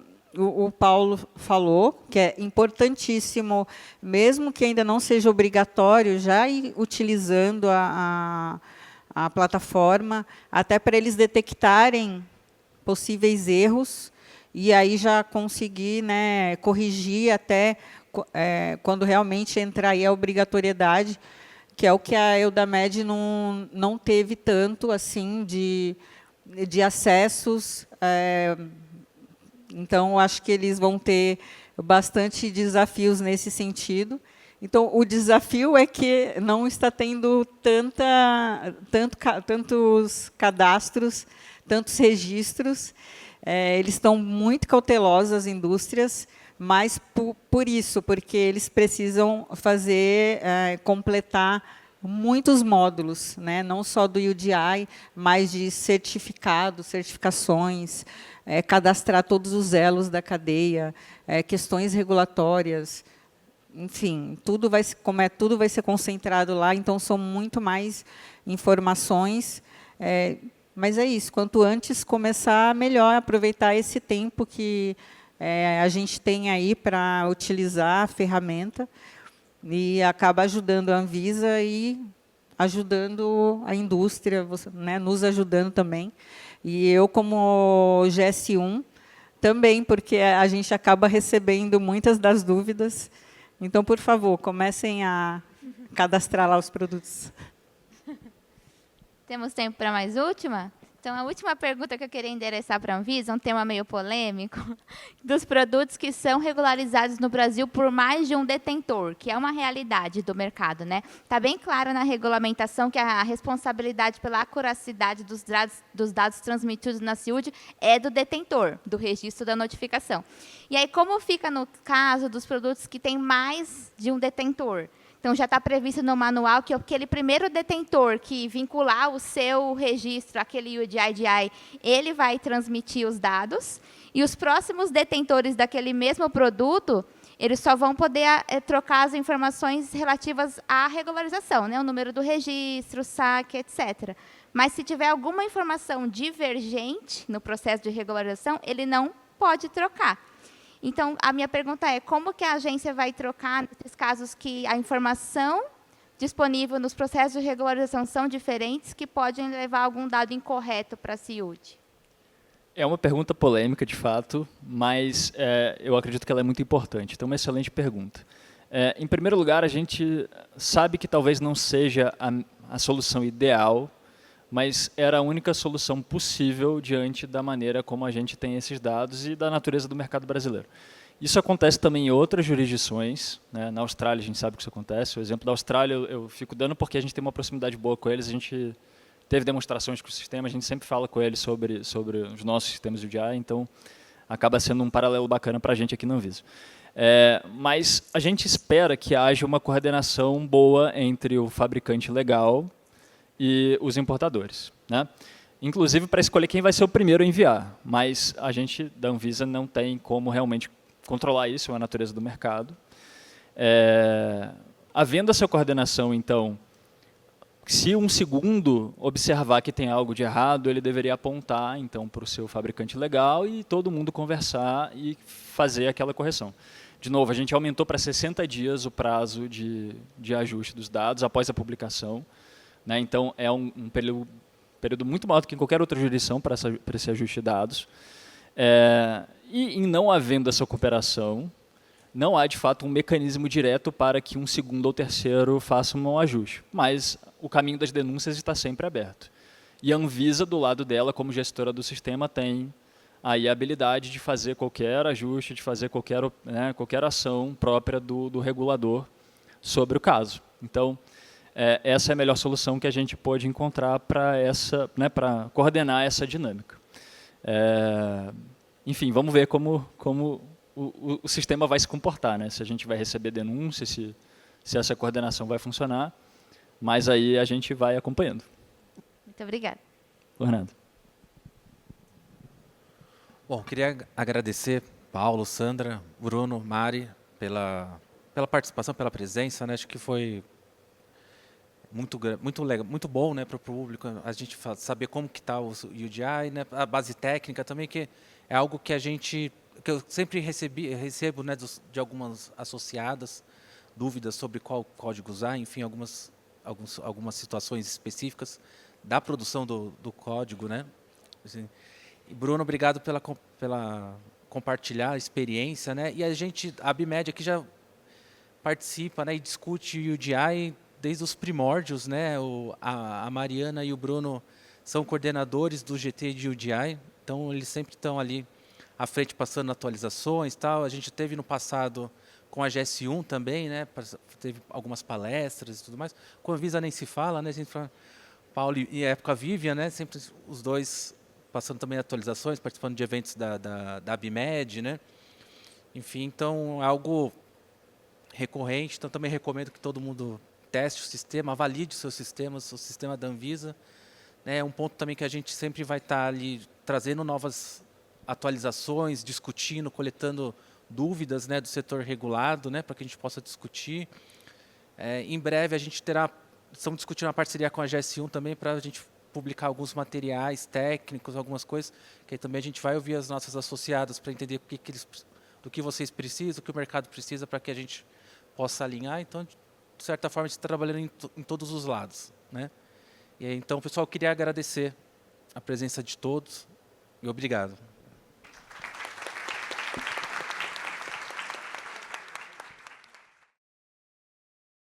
Paulo falou, que é importantíssimo, mesmo que ainda não seja obrigatório, já ir utilizando a plataforma, até para eles detectarem possíveis erros, e aí já conseguir, né, corrigir até quando realmente entrar aí a obrigatoriedade, que é o que a Eudamed não teve tanto assim de acessos. Então, acho que eles vão ter bastante desafios nesse sentido. Então, o desafio é que não está tendo tantos cadastros, tantos registros. Eles estão muito cautelosos, as indústrias, mas por isso, porque eles precisam completar muitos módulos, né? Não só do UDI, mas de certificações, cadastrar todos os elos da cadeia, questões regulatórias, enfim, tudo vai ser concentrado lá, então são muito mais informações, mas é isso, quanto antes começar, melhor aproveitar esse tempo que a gente tem aí para utilizar a ferramenta, e acaba ajudando a Anvisa e ajudando a indústria, né, nos ajudando também. E eu, como GS1, também, porque a gente acaba recebendo muitas das dúvidas. Então, por favor, comecem a cadastrar lá os produtos. Temos tempo para mais última? Então, a última pergunta que eu queria endereçar para a Anvisa, um tema meio polêmico, dos produtos que são regularizados no Brasil por mais de um detentor, que é uma realidade do mercado, né? Está bem claro na regulamentação que a responsabilidade pela acuracidade dos dados transmitidos na CIUD é do detentor, do registro da notificação. E aí, como fica no caso dos produtos que têm mais de um detentor? Então, já está previsto no manual que aquele primeiro detentor que vincular o seu registro, aquele UDI, ele vai transmitir os dados, e os próximos detentores daquele mesmo produto, eles só vão poder trocar as informações relativas à regularização, né? O número do registro, o saque, etc. Mas, se tiver alguma informação divergente no processo de regularização, ele não pode trocar. Então, a minha pergunta é, como que a agência vai trocar nesses casos que a informação disponível nos processos de regularização são diferentes, que podem levar algum dado incorreto para a CIUD? É uma pergunta polêmica, de fato, mas eu acredito que ela é muito importante. Então, uma excelente pergunta. Em primeiro lugar, a gente sabe que talvez não seja a solução ideal, mas era a única solução possível diante da maneira como a gente tem esses dados e da natureza do mercado brasileiro. Isso acontece também em outras jurisdições, né? Na Austrália a gente sabe que isso acontece. O exemplo da Austrália eu fico dando porque a gente tem uma proximidade boa com eles, a gente teve demonstrações com o sistema, a gente sempre fala com eles sobre os nossos sistemas de UDI, então acaba sendo um paralelo bacana para a gente aqui na Anvisa. Mas a gente espera que haja uma coordenação boa entre o fabricante legal e os importadores, né? inclusive para escolher quem vai ser o primeiro a enviar. Mas a gente, da Anvisa, não tem como realmente controlar isso, é a natureza do mercado. Havendo essa coordenação, então, se um segundo observar que tem algo de errado, ele deveria apontar então para o seu fabricante legal e todo mundo conversar e fazer aquela correção. De novo, a gente aumentou para 60 dias o prazo de ajuste dos dados após a publicação, né? Então, é um período muito maior do que em qualquer outra jurisdição para esse ajuste de dados. E em não havendo essa cooperação, não há, de fato, um mecanismo direto para que um segundo ou terceiro faça um ajuste. Mas o caminho das denúncias está sempre aberto. E a Anvisa, do lado dela, como gestora do sistema, tem aí a habilidade de fazer qualquer ajuste, de fazer qualquer ação própria do regulador sobre o caso. Então, essa é a melhor solução que a gente pode encontrar para coordenar essa dinâmica. Enfim, vamos ver como o sistema vai se comportar, né? Se a gente vai receber denúncias, se essa coordenação vai funcionar, mas aí a gente vai acompanhando. Muito obrigada. Por nada. Bom, queria agradecer Paulo, Sandra, Bruno, Mari, pela participação, pela presença, né? Acho que foi muito legal, muito bom, né, para o público a gente saber como que está o UDI, né, a base técnica também, que é algo que eu sempre recebo, né, de algumas associadas dúvidas sobre qual código usar, enfim, algumas situações específicas da produção do código, né. Assim, e Bruno, obrigado pela compartilhar a experiência, né, e a ABMed aqui já participa, né, e discute o UDI desde os primórdios, né? A Mariana e o Bruno são coordenadores do GT de UDI, então eles sempre estão ali à frente passando atualizações, tal. A gente teve no passado com a GS1 também, né? Teve algumas palestras e tudo mais. Com a Anvisa nem se fala, né? A gente fala, Paulo e a época Vivian, né? Sempre os dois passando também atualizações, participando de eventos da ABMed, né? Enfim, então é algo recorrente, então também recomendo que todo mundo teste o sistema, valide os seus sistemas, o sistema da Anvisa. É um ponto também que a gente sempre vai estar ali trazendo novas atualizações, discutindo, coletando dúvidas, né, do setor regulado, né, para que a gente possa discutir. Em breve a gente estamos discutindo uma parceria com a GS1 também para a gente publicar alguns materiais técnicos, algumas coisas, que aí também a gente vai ouvir as nossas associadas para entender do que vocês precisam, do que o mercado precisa para que a gente possa alinhar. Então, de certa forma, a gente está trabalhando em todos os lados, né? E aí, então, pessoal, eu queria agradecer a presença de todos e obrigado.